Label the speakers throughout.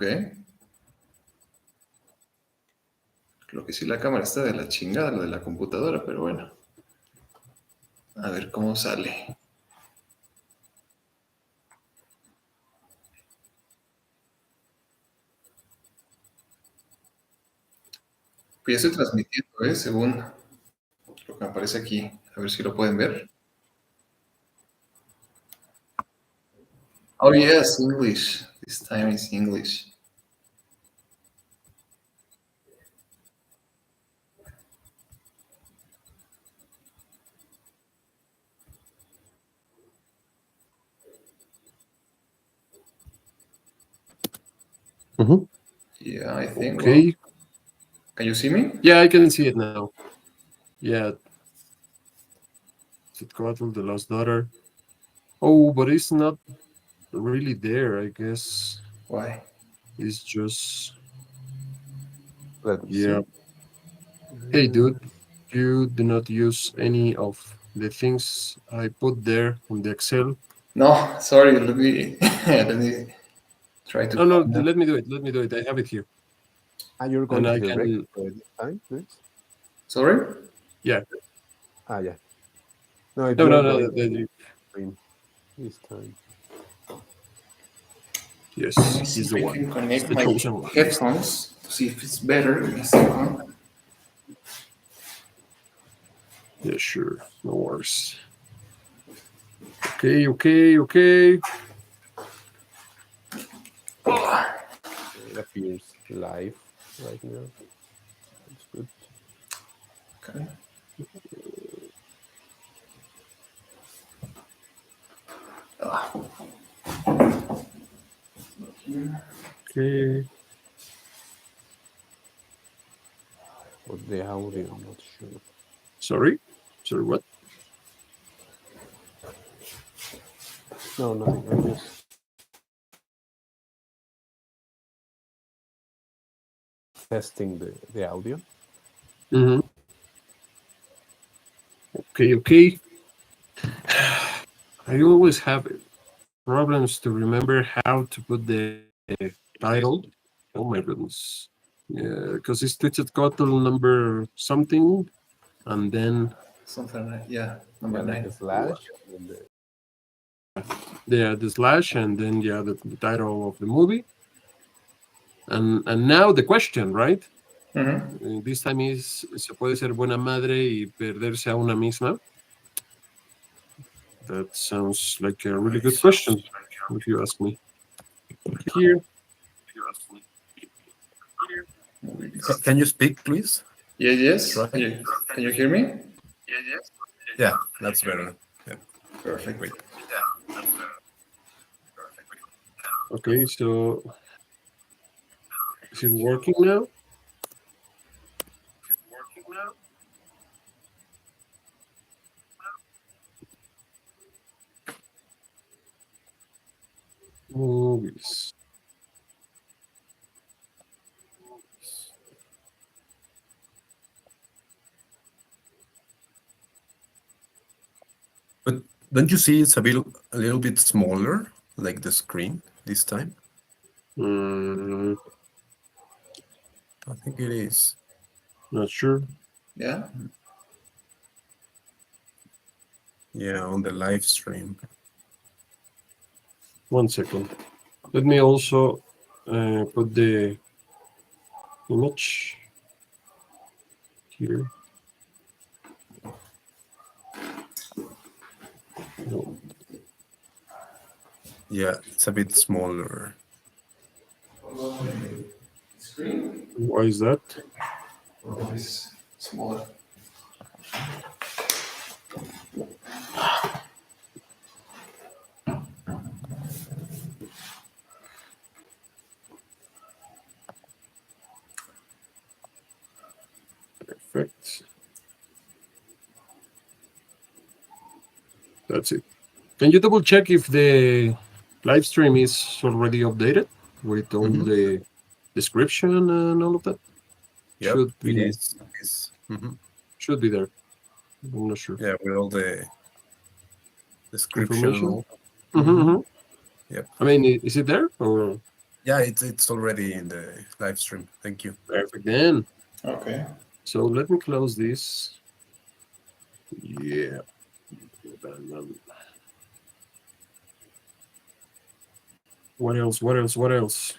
Speaker 1: Ok. Lo que sí, la cámara está de la chingada, lo de la computadora, pero bueno. A ver cómo sale. Pues ya estoy transmitiendo, según lo que me aparece aquí. A ver si lo pueden ver. Oh, yes, English. This time is English.
Speaker 2: Mm-hmm.
Speaker 1: Yeah, I think.
Speaker 2: Okay.
Speaker 1: Well, can you see me?
Speaker 2: Yeah, I can see it now. Yeah. Is it Coatl, the lost daughter? Oh, but it's not really there, I guess.
Speaker 1: Why?
Speaker 2: It's just...
Speaker 3: Let me
Speaker 2: Yeah.
Speaker 3: see.
Speaker 2: Hey, dude, you do not use any of the things I put there on the Excel.
Speaker 1: No, sorry. Let me let me try to.
Speaker 2: No, let me do it. Let me do it. I have it here.
Speaker 3: You're going
Speaker 2: And
Speaker 3: to
Speaker 2: I
Speaker 3: direct
Speaker 2: can...
Speaker 3: this time, please?
Speaker 1: Sorry.
Speaker 2: Yeah.
Speaker 3: Yeah. No, if
Speaker 2: No,
Speaker 3: you're
Speaker 2: no, no.
Speaker 3: going to screen this time.
Speaker 2: Yes,
Speaker 1: Let me see
Speaker 2: he's
Speaker 1: if
Speaker 2: the
Speaker 1: I
Speaker 2: one.
Speaker 1: can
Speaker 2: He's
Speaker 1: connect
Speaker 2: the
Speaker 1: my
Speaker 2: chosen one.
Speaker 1: headphones to see if it's better. Give me a second.
Speaker 2: Yeah, sure. No worries. Okay.
Speaker 3: It appears live right now. That's good.
Speaker 1: Okay.
Speaker 2: Okay.
Speaker 3: But the audio, I'm not sure.
Speaker 2: Sorry, what?
Speaker 3: No, nothing. I'm just testing the audio.
Speaker 2: Mm-hmm. Okay. I always have problems to remember how to put the title. Oh my goodness. Yeah, because it's tweeted Coatl number something, and then
Speaker 1: Something like, number
Speaker 3: Like
Speaker 1: 9.
Speaker 3: a slash. And
Speaker 2: the slash, and then the title of the movie. And now the question, right?
Speaker 1: Mm-hmm.
Speaker 2: This time is se puede ser buena madre y perderse a una misma. That sounds like a really good question, if you ask me. Here.
Speaker 4: Can you speak, please?
Speaker 1: Yes.
Speaker 4: Right.
Speaker 1: Can you hear me?
Speaker 4: Yeah, that's better. Yeah.
Speaker 1: Perfect.
Speaker 4: Great.
Speaker 2: Okay, so is it working now? Movies.
Speaker 4: But don't you see it's a little bit smaller, like the screen this time?
Speaker 2: Mm,
Speaker 4: I think it is.
Speaker 2: not sure.
Speaker 1: Yeah.
Speaker 4: Yeah, on the live stream.
Speaker 2: 1 second. Let me also put the image here. No.
Speaker 4: Yeah, it's a bit smaller.
Speaker 1: Screen.
Speaker 2: Why is that?
Speaker 1: It's smaller.
Speaker 2: Perfect. That's it. Can you double check if the live stream is already updated with all the description and all of that?
Speaker 4: Yep,
Speaker 2: Should be.
Speaker 4: it is.
Speaker 2: Should be there. I'm not sure.
Speaker 4: Yeah, with all the description and
Speaker 2: Information?
Speaker 4: all.
Speaker 2: Mm-hmm.
Speaker 4: Yep.
Speaker 2: I mean, is it there or?
Speaker 4: Yeah, it's already in the live stream. Thank you.
Speaker 2: Perfect then.
Speaker 1: Okay.
Speaker 2: So let me close this. Yeah. What else? What else? What else?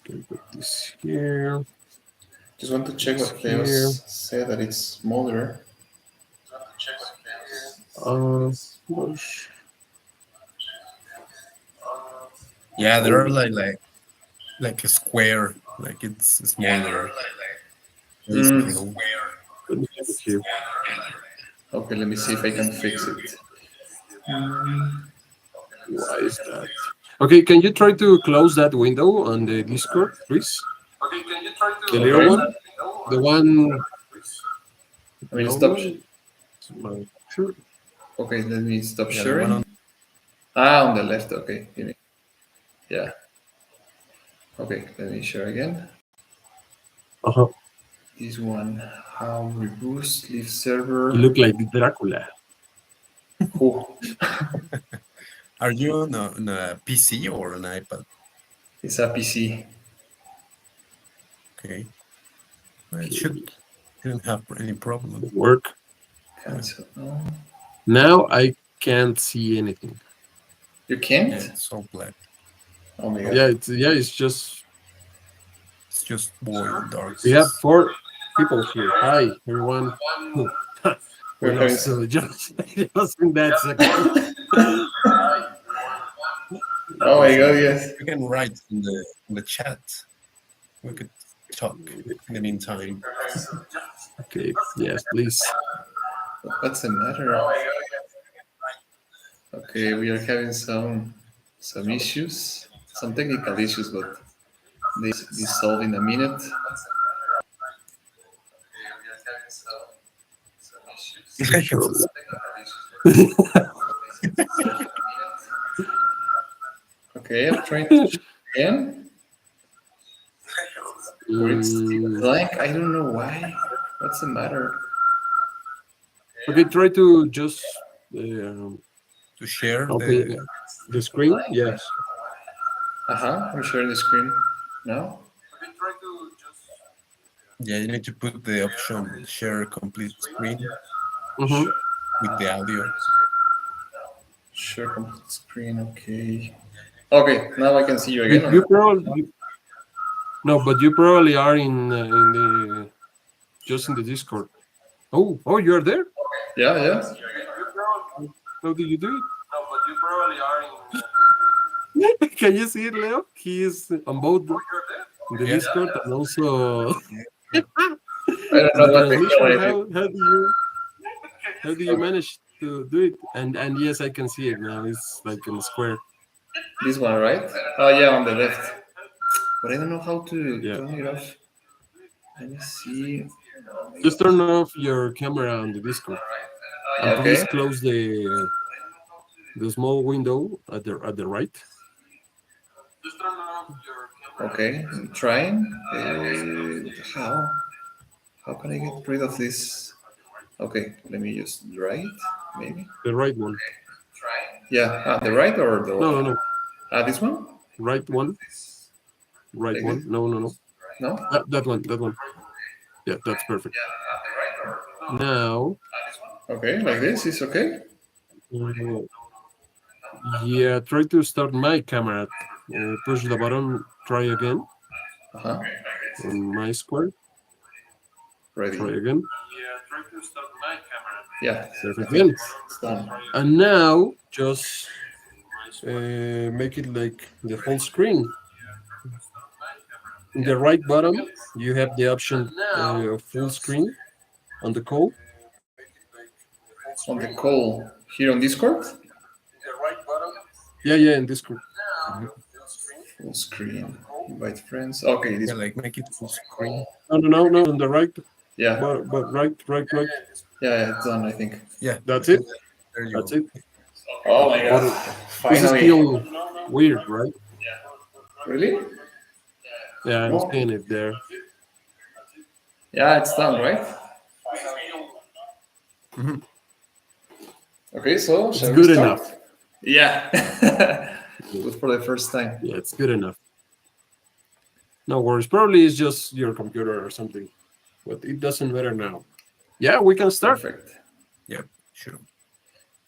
Speaker 2: Can put this here.
Speaker 1: Just want to check
Speaker 2: This
Speaker 1: what
Speaker 2: here.
Speaker 1: Leos said that it's smaller.
Speaker 2: Gosh.
Speaker 4: Yeah, there are like a square, like it's smaller.
Speaker 1: Mm.
Speaker 2: Let me have it here.
Speaker 1: Okay, let me see if I can fix it.
Speaker 2: Why is that? Okay, can you try to close that window on the Discord, please? The little
Speaker 1: Okay.
Speaker 2: one? The one.
Speaker 1: I mean,
Speaker 2: The
Speaker 1: stop.
Speaker 2: one? Sure.
Speaker 1: Okay, let me stop
Speaker 4: Yeah, the one
Speaker 1: sharing.
Speaker 4: on
Speaker 1: On the left. Okay, give me. Yeah. Okay, let me share again.
Speaker 2: Uh-huh.
Speaker 1: This one. How Reboost leave server.
Speaker 2: You look like Dracula.
Speaker 1: Who?
Speaker 4: Are you on a PC or an iPad?
Speaker 1: It's a PC.
Speaker 4: Okay. Well, it shouldn't have any problem.
Speaker 2: Work.
Speaker 1: Cancel. No.
Speaker 2: Now I can't see anything.
Speaker 1: You can't?
Speaker 4: Yeah, it's so black.
Speaker 1: Oh my god.
Speaker 2: It's just
Speaker 4: It's just void dark.
Speaker 2: we have 4 people here. Hi everyone. We
Speaker 1: We're
Speaker 2: lost
Speaker 1: having-
Speaker 2: just in that second.
Speaker 1: Oh my god, yes.
Speaker 4: You can write in the chat. We could talk in the meantime.
Speaker 2: Okay, yes, please.
Speaker 1: What's the matter? Okay, we are having some issues, some technical issues, but they be solved in a minute.
Speaker 2: Sure.
Speaker 1: Okay, I'm trying to check again. Or it's blank. I don't know why. What's the matter?
Speaker 2: Okay, try to just
Speaker 4: To share
Speaker 2: open the screen. Yes.
Speaker 1: I'm sharing the screen now.
Speaker 4: yeah, you need to put the option share complete screen
Speaker 2: Mm-hmm.
Speaker 4: with the audio.
Speaker 1: Share complete screen. Okay. Okay, now I can see you again.
Speaker 2: You probably no, but you probably are in the just in the Discord. Oh, you are there?
Speaker 1: Yeah.
Speaker 2: How did you do it? No, but you probably are in. Can you see it, Leo? He is on both in the Discord and also
Speaker 1: I don't know
Speaker 2: the
Speaker 1: what the
Speaker 2: transmission.
Speaker 1: hell I did.
Speaker 2: How do you manage to do it? And yes, I can see it now. It's like in a square.
Speaker 1: This one, right? Oh yeah, on the left. But I don't know how to turn it off. Let me see.
Speaker 2: Just turn off your camera on the Discord. And
Speaker 1: Okay.
Speaker 2: please close the small window at the right. Just turn off your camera.
Speaker 1: Okay, I'm trying. How can I get rid of this? Okay, let me just right, maybe.
Speaker 2: The right one.
Speaker 1: Yeah, the right or the left?
Speaker 2: No.
Speaker 1: This one?
Speaker 2: Right one. Right
Speaker 1: Like
Speaker 2: one.
Speaker 1: this?
Speaker 2: No.
Speaker 1: No?
Speaker 2: That one. Yeah, that's perfect. Now.
Speaker 1: Okay, like this is okay.
Speaker 2: Yeah, try to start my camera. Push the button. Try again. On my square.
Speaker 1: Ready.
Speaker 2: Try again.
Speaker 1: Try to start my camera. Yeah,
Speaker 2: Perfect. Again.
Speaker 1: it's done.
Speaker 2: And now just make it like the whole screen. In the right bottom, you have the option of full screen on the call.
Speaker 1: On the call here on Discord?
Speaker 2: Yeah, in Discord.
Speaker 1: Full screen. Invite friends. Okay, this
Speaker 4: like make it full screen.
Speaker 2: No, on the right.
Speaker 1: Yeah.
Speaker 2: But right.
Speaker 1: Yeah, it's done, I think.
Speaker 4: Yeah.
Speaker 2: That's it.
Speaker 4: There you
Speaker 2: That's
Speaker 4: go.
Speaker 2: it.
Speaker 1: Oh my god.
Speaker 2: This is
Speaker 1: Finally.
Speaker 2: still weird, right?
Speaker 1: Really?
Speaker 2: Yeah, I'm seeing it there.
Speaker 1: Yeah, it's done, right? Okay, so
Speaker 2: It's
Speaker 1: shall we
Speaker 2: good
Speaker 1: start?
Speaker 2: enough.
Speaker 1: Yeah. good for the first time.
Speaker 2: Yeah, it's good enough. No worries. Probably it's just your computer or something, but it doesn't matter now. Yeah, we can start.
Speaker 1: Perfect.
Speaker 4: Yeah, sure.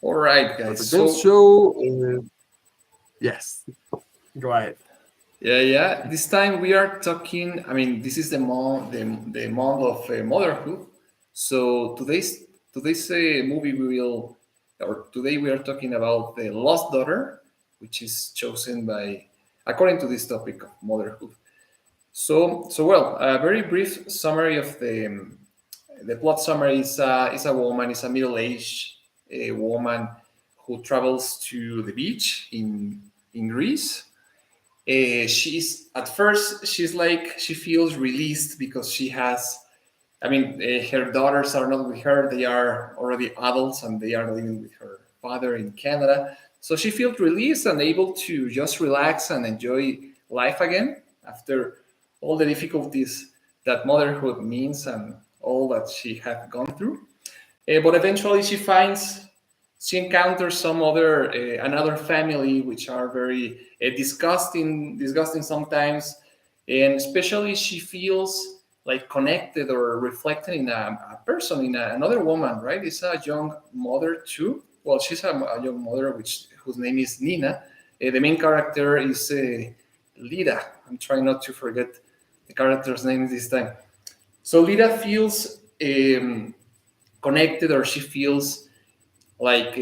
Speaker 1: All right, guys.
Speaker 2: Perfect.
Speaker 1: So
Speaker 2: So, yes, go ahead.
Speaker 1: yeah. This time we are talking. I mean, this is the month of motherhood. So today's movie today we are talking about the Lost Daughter, which is chosen by according to this topic of motherhood. So well, a very brief summary of the plot summary is a woman, is a middle-aged woman who travels to the beach in Greece. She's at first she's like she feels released because she has. I mean, her daughters are not with her; they are already adults and they are living with her father in Canada. So she feels released and able to just relax and enjoy life again after all the difficulties that motherhood means and all that she had gone through. But eventually she encounters some other another family which are very disgusting sometimes, and especially she feels like connected or reflected in a person, in another woman, right? It's a young mother too. Well, she's a young mother whose name is Nina. The main character is Lida. I'm trying not to forget the character's name this time. So Lida feels connected, or she feels like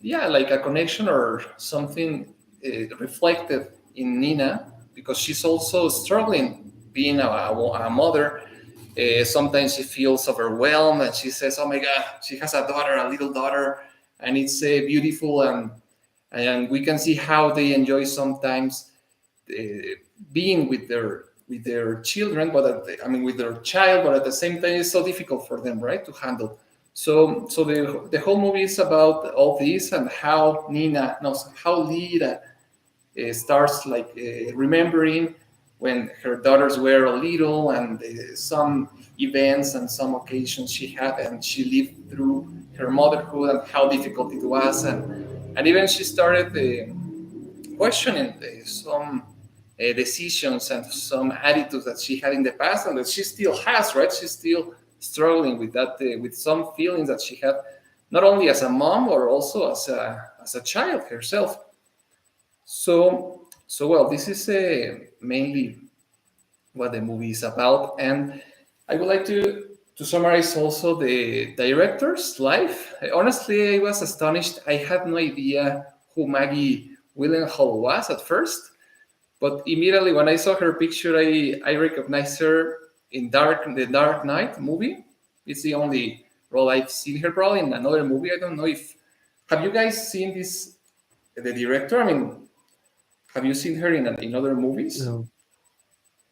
Speaker 1: like a connection or something reflected in Nina, because she's also struggling being a mother. Sometimes she feels overwhelmed and she says, oh my god, she has a daughter, a little daughter, and it's beautiful, and we can see how they enjoy sometimes being with their children, but with their child, but at the same time it's so difficult for them, right, to handle. So the whole movie is about all this and how Lida starts like remembering when her daughters were little, and some events and some occasions she had, and she lived through her motherhood and how difficult it was, and even she started questioning some decisions and some attitudes that she had in the past and that she still has, right? She's still struggling with that, with some feelings that she had, not only as a mom or also as a child herself. So well, this is mainly what the movie is about, and I would like to summarize also the director's life. Honestly, I was astonished. I had no idea who Maggie Gyllenhaal was at first, but immediately when I saw her picture, I recognized her in the Dark Knight movie. It's the only role I've seen her. Probably in another movie. I don't know if have you guys seen this, the director? I mean, have you seen her in other movies?
Speaker 2: No,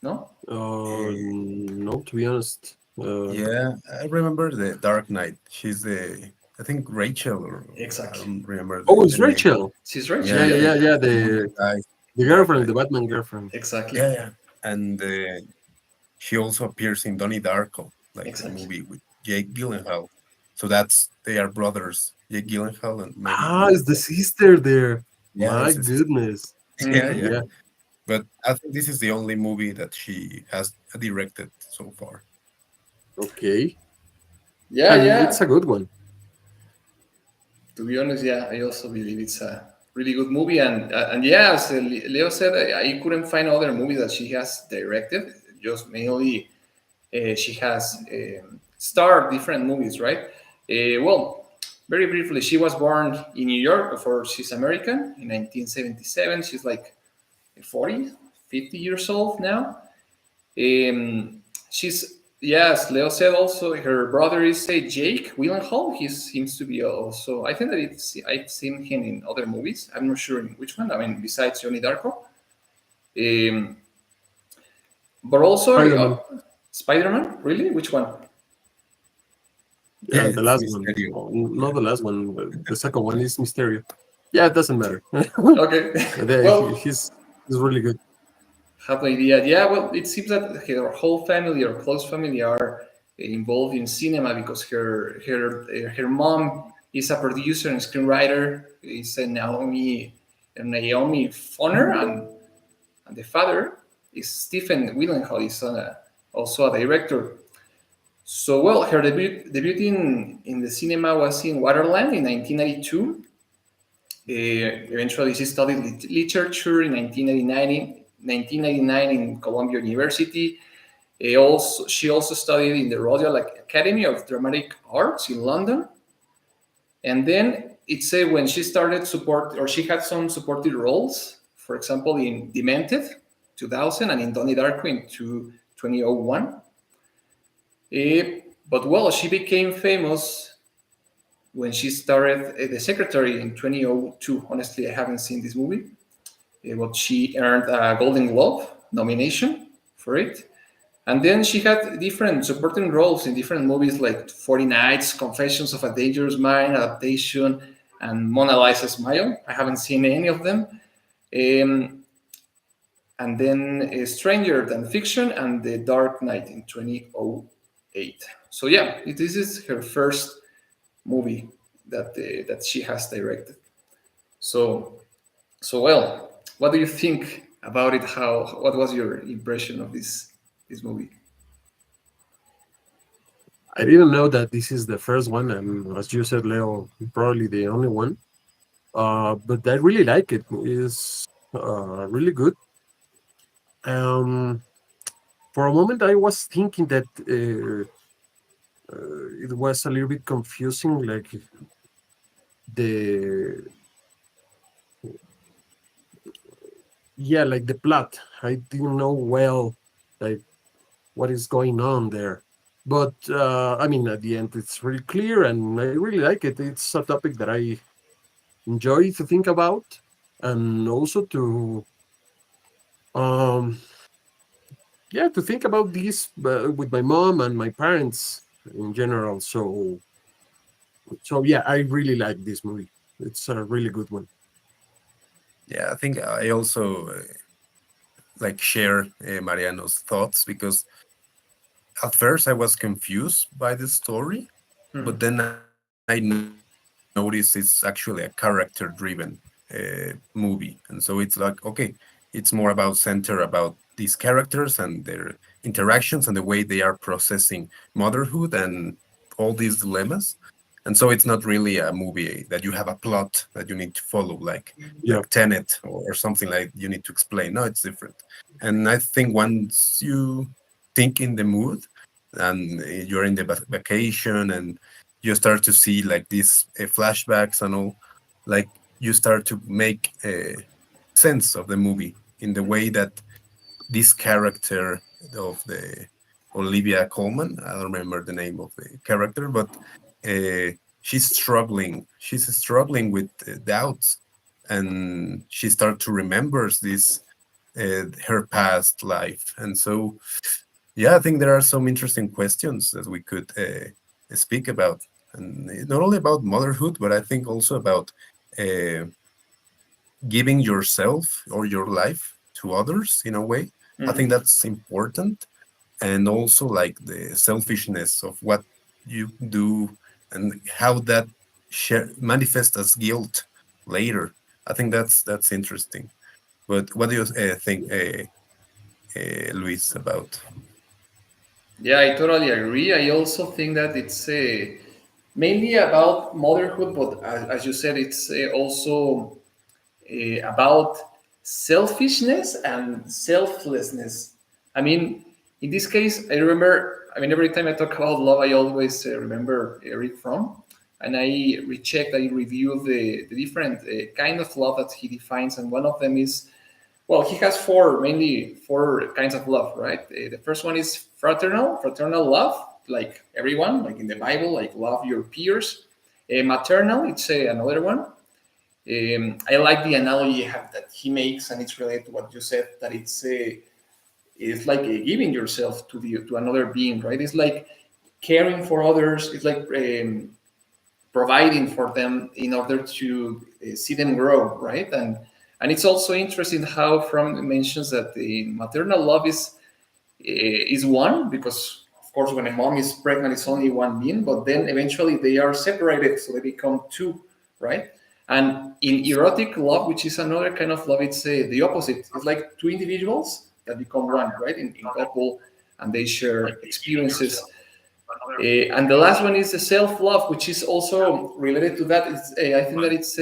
Speaker 1: No.
Speaker 2: no, to be honest.
Speaker 4: Yeah, I remember the Dark Knight. She's I think Rachel, or I
Speaker 1: Exactly.
Speaker 4: don't remember
Speaker 2: Oh,
Speaker 4: the
Speaker 2: it's
Speaker 4: name.
Speaker 2: Rachel.
Speaker 1: She's right.
Speaker 2: Yeah,
Speaker 4: Yeah,
Speaker 2: yeah, yeah.
Speaker 4: the one
Speaker 2: The
Speaker 4: that died
Speaker 2: the
Speaker 4: in Dark
Speaker 2: girlfriend,
Speaker 4: Knight.
Speaker 2: the Batman girlfriend.
Speaker 1: Exactly.
Speaker 4: Yeah, yeah. And she also appears in Donnie Darko, like the
Speaker 1: Exactly.
Speaker 4: movie with Jake Gyllenhaal. So they are brothers, Jake Gyllenhaal and Maggie
Speaker 2: Ah, it's the
Speaker 4: Gyllenhaal.
Speaker 2: sister there.
Speaker 4: Yeah,
Speaker 2: My
Speaker 4: it's his,
Speaker 2: goodness.
Speaker 4: yeah,
Speaker 1: Mhm.
Speaker 4: yeah.
Speaker 2: Yeah,
Speaker 4: But I think this is the only movie that she has directed so far.
Speaker 2: okay.
Speaker 1: Yeah,
Speaker 2: And it's
Speaker 1: yeah.
Speaker 2: a good one.
Speaker 1: To be honest, yeah, I also believe it's a really good movie, and yeah, as Leo said, I couldn't find other movies that she has directed. Just mainly, she has starred different movies, right? Well, very briefly, she was born in New York. Of course, she's American in 1977. She's like 40, 50 years old now. She's Yes, Leo said also her brother is Jake Gyllenhaal. He seems to be also. I think that I've seen him in other movies. I'm not sure in which one. I mean, besides Johnny Darko, um, but also
Speaker 2: Spider-Man.
Speaker 1: Spider-Man. Really, which one?
Speaker 4: Yeah,
Speaker 2: The
Speaker 4: it's
Speaker 2: last one.
Speaker 4: Mysterio.
Speaker 2: Oh, not
Speaker 4: Yeah.
Speaker 2: the last one. But the second one is Mysterio. Yeah, it doesn't matter.
Speaker 1: Okay, well,
Speaker 2: He's really good.
Speaker 1: have no idea. Yeah, well, it seems that her whole family or close family are involved in cinema because her mom is a producer and screenwriter. Is Naomi Naomi Foner, and the father is Stephen Willenhall, is also a director. So, well, her debut in the cinema was in Waterland in 1992. Eventually, she studied literature in 1999 in Columbia University. She also studied in the Royal Academy of Dramatic Arts in London. And then it's when she started she had some supporting roles, for example, in Demented, 2000, and in Donnie Darko in 2001. But well, she became famous when she starred The Secretary in 2002. Honestly, I haven't seen this movie, but she earned a Golden Globe nomination for it. And then she had different supporting roles in different movies like 40 Nights, Confessions of a Dangerous Mind, Adaptation, and Mona Lisa's Mayo. I haven't seen any of them. And then Stranger Than Fiction and The Dark Knight in 2008. So yeah, this is her first movie that she has directed. So well, what do you think about it? What was your impression of this movie?
Speaker 2: I didn't know that this is the first one, and as you said, Leo, probably the only one. But I really like it. It's really good. Um, for a moment, I was thinking that it was a little bit confusing, like the like the plot. I didn't know well, like what is going on there. But I mean, at the end, it's really clear, and I really like it. It's a topic that I enjoy to think about, and also to um to think about this with my mom and my parents in general. So yeah, I really like this movie. It's a really good one.
Speaker 4: Yeah, I think I also like share Mariano's thoughts, because at first I was confused by the story, but then I noticed it's actually a character-driven movie, and so it's like, okay, it's more about center about these characters and their interactions and the way they are processing motherhood and all these dilemmas. And so it's not really a movie that you have a plot that you need to follow,
Speaker 2: Yeah.
Speaker 4: Tenet, or something like you need to explain. No, it's different. And I think once you think in the mood, and you're in the vacation, and you start to see like these flashbacks and all, like you start to make sense of the movie in the way that this character of the Olivia Colman, I don't remember the name of the character, but uh, she's struggling with doubts, and she starts to remember this her past life. And so yeah, I think there are some interesting questions that we could speak about, and not only about motherhood, but I think also about uh, giving yourself or your life to others in a way. I think that's important, and also like the selfishness of what you do and how that manifests as guilt later. I think that's interesting. But what do you think, Luis, about?
Speaker 1: Yeah, I totally agree. I also think that it's mainly about motherhood, but as you said, it's also about selfishness and selflessness. I mean, in this case, I remember, I mean, every time I talk about love, I always remember Eric Fromm, and I rechecked, I reviewed the different kind of love that he defines, and one of them is, well, he has mainly four kinds of love, right? The first one is fraternal love, like everyone, like in the Bible, like love your peers. Maternal, it's another one. I like the analogy that he makes, and it's related to what you said, that it's like giving yourself to another being, right? It's like caring for others. It's like providing for them in order to see them grow, right? And it's also interesting how Fromm mentions that the maternal love is one, because of course when a mom is pregnant it's only one being, but then eventually they are separated, so they become two, right? And in erotic love, which is another kind of love, it's the opposite. It's like two individuals that become one, right? In couple, and they share experiences. And the last one is the self-love, which is also related to that. I think that it's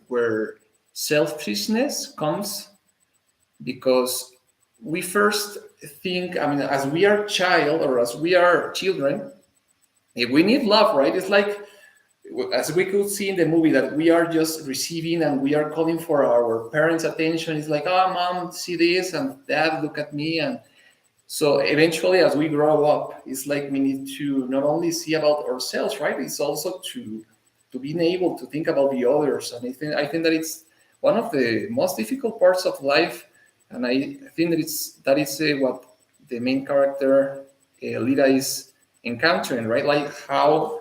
Speaker 1: where selfishness comes, because we first think, I mean, as we are child or as we are children, we need love, right? It's like, as we could see in the movie, that we are just receiving and we are calling for our parents' attention. It's like, oh, mom, see this, and dad, look at me. And so eventually, as we grow up, it's like we need to not only see about ourselves, right? It's also to being able to think about the others. And I think that it's one of the most difficult parts of life. And I think that is what the main character, Lida, is encountering, right? Like how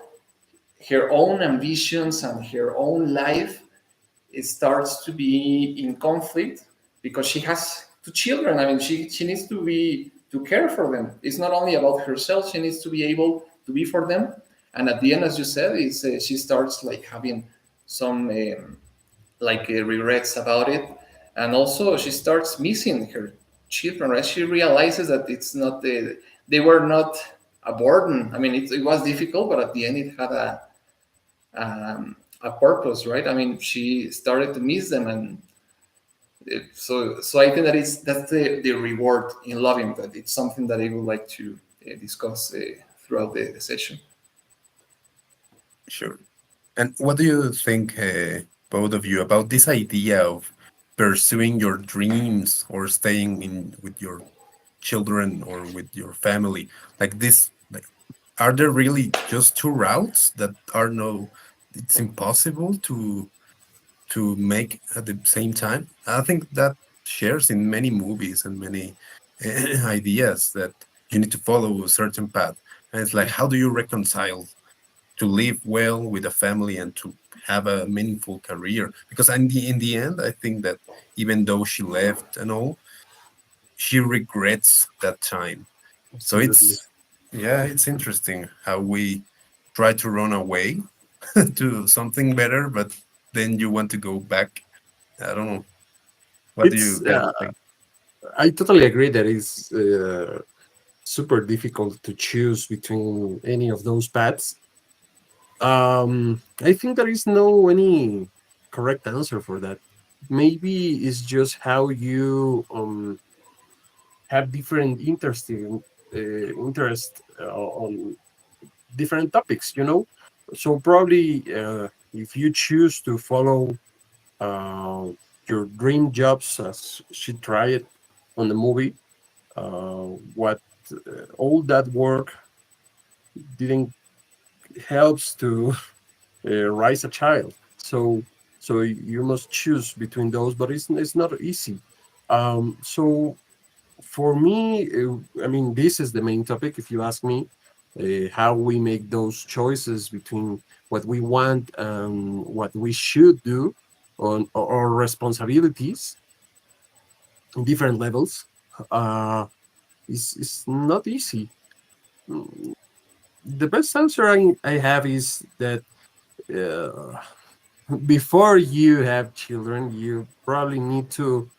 Speaker 1: her own ambitions and her own life, it starts to be in conflict, because she has two children. I mean, she needs to care for them. It's not only about herself; she needs to be able to be for them. And at the end, as you said, is she starts like having some regrets about it, and also she starts missing her children. Right? She realizes that it's not they were not a burden. I mean, it was difficult, but at the end, it had a purpose, right? I mean, she started to miss them, and so I think that's the reward in loving. That it's something that I would like to discuss throughout the session.
Speaker 4: Sure. And what do you think, both of you, about this idea of pursuing your dreams or staying in with your children or with your family? Like this, like, are there really just two routes that are no? It's impossible to make at the same time. I think that shares in many movies and many ideas that you need to follow a certain path. And it's like, how do you reconcile to live well with a family and to have a meaningful career? Because in the end, I think that even though she left and all, she regrets that time. So
Speaker 2: Absolutely.
Speaker 4: it's, yeah, it's interesting how we try to run away to something better, but then you want to go back. I don't know. What do you
Speaker 2: It's
Speaker 4: guys think?
Speaker 2: I totally agree that it's super difficult to choose between any of those paths. I think there is no any correct answer for that. Maybe it's just how you have different interest on different topics. So probably if you choose to follow uh, your dream jobs, as she tried on the movie, what all that work didn't helps to raise a child. So you must choose between those, but it's not easy. So for me, I mean, this is the main topic. If you ask me, how we make those choices between what we want and what we should do on our responsibilities in different levels, uh, is not easy. Mm, The best answer I have is that uh, before you have children, you probably need to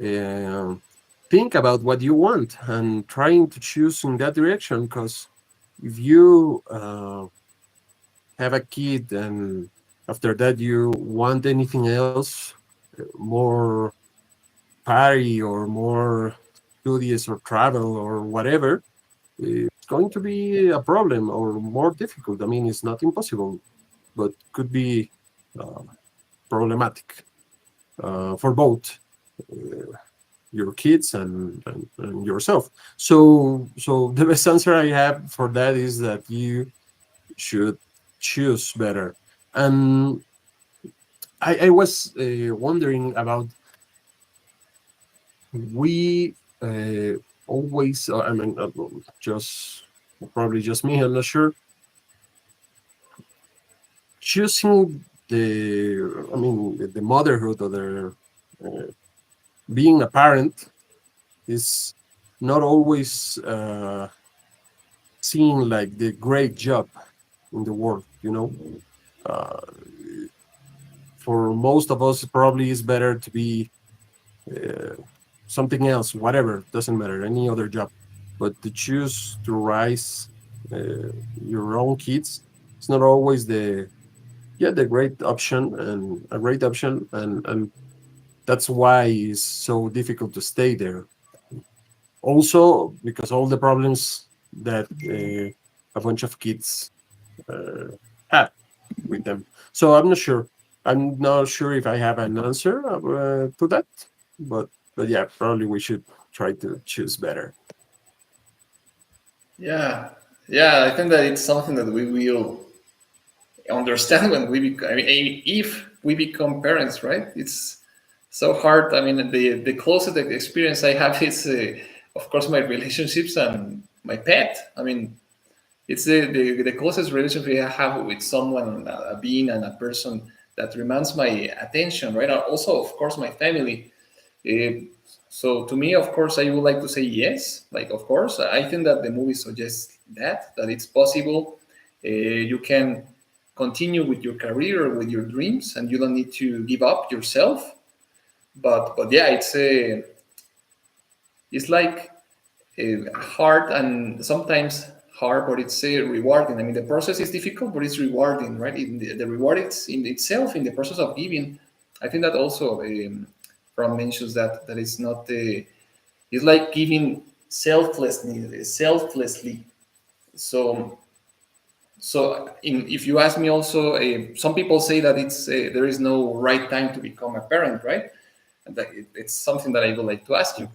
Speaker 2: um think about what you want and trying to choose in that direction. Because if you have a kid and after that you want anything else, more party or more studies or travel or whatever, it's going to be a problem or more difficult. I mean, it's not impossible, but could be uh, problematic for both uh, your kids and yourself. So the best answer I have for that is that you should choose better. And I was wondering about, we always, I mean, just probably just me, I'm not sure, choosing I mean, the motherhood or uh, being a parent is not always seen like the great job in the world. Uh, for most of us, probably is better to be uh, something else, whatever, doesn't matter, any other job. But to choose to raise your own kids, it's not always the great option and a great option, and that's why it's so difficult to stay there. Also, because all the problems that a bunch of kids uh, have with them. So I'm not sure. I'm not sure if I have an answer to that, but yeah, probably we should try to choose better.
Speaker 1: Yeah, yeah. I think that it's something that we will understand when we become. I mean, if we become parents, right? It's so hard. I mean, the closest experience I have is, of course, my relationships and my pet. I mean, it's the closest relationship I have with someone, a being and a person that demands my attention, right? And also, of course, my family. Uh, so to me, of course, I would like to say yes. Like, of course, I think that the movie suggests that it's possible. You can continue with your career or with your dreams, and you don't need to give up yourself. But yeah, it's like hard and sometimes hard, but it's rewarding. I mean, the process is difficult, but it's rewarding, right? The reward it's in itself in the process of giving. I think that also from mentions that it's not it's like giving selflessly. So if you ask me also, some people say that it's there is no right time to become a parent, right? And that it's something that I would like to ask you.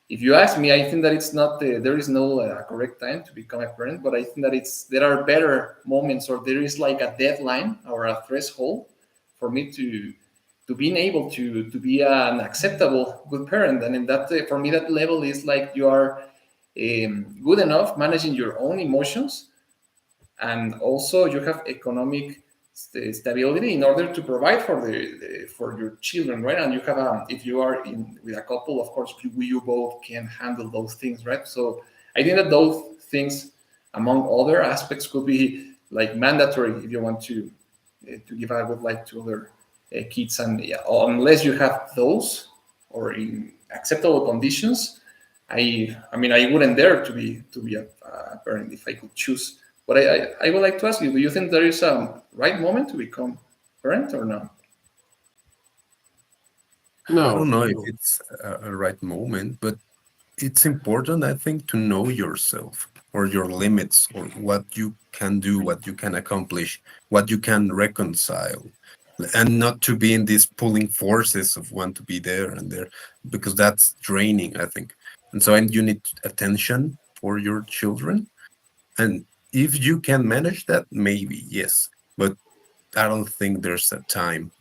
Speaker 1: If you ask me, I think that it's not there is no correct time to become a parent, but I think that there are better moments, or there is like a deadline or a threshold for me to being able to be an acceptable good parent. And in that for me that level is like you are good enough managing your own emotions, and also you have economic stability in order to provide for for your children, right? And you have if you are in with a couple, of course you both can handle those things, right? So I think that those things, among other aspects, could be like mandatory if you want to give a good life to other kids. And yeah, unless you have those or in acceptable conditions, I mean, I wouldn't dare to be a parent if I could choose. But I would like to ask you: do you think there is a right moment to become parent or not?
Speaker 4: I don't
Speaker 2: No,
Speaker 4: know if
Speaker 2: no.
Speaker 4: it's a right moment, but it's important, I think, to know yourself or your limits or what you can do, what you can accomplish, what you can reconcile, and not to be in these pulling forces of want to be there and there, because that's draining, I think. And so, and you need attention for your children. And if you can manage that, maybe yes. But I don't think there's a time.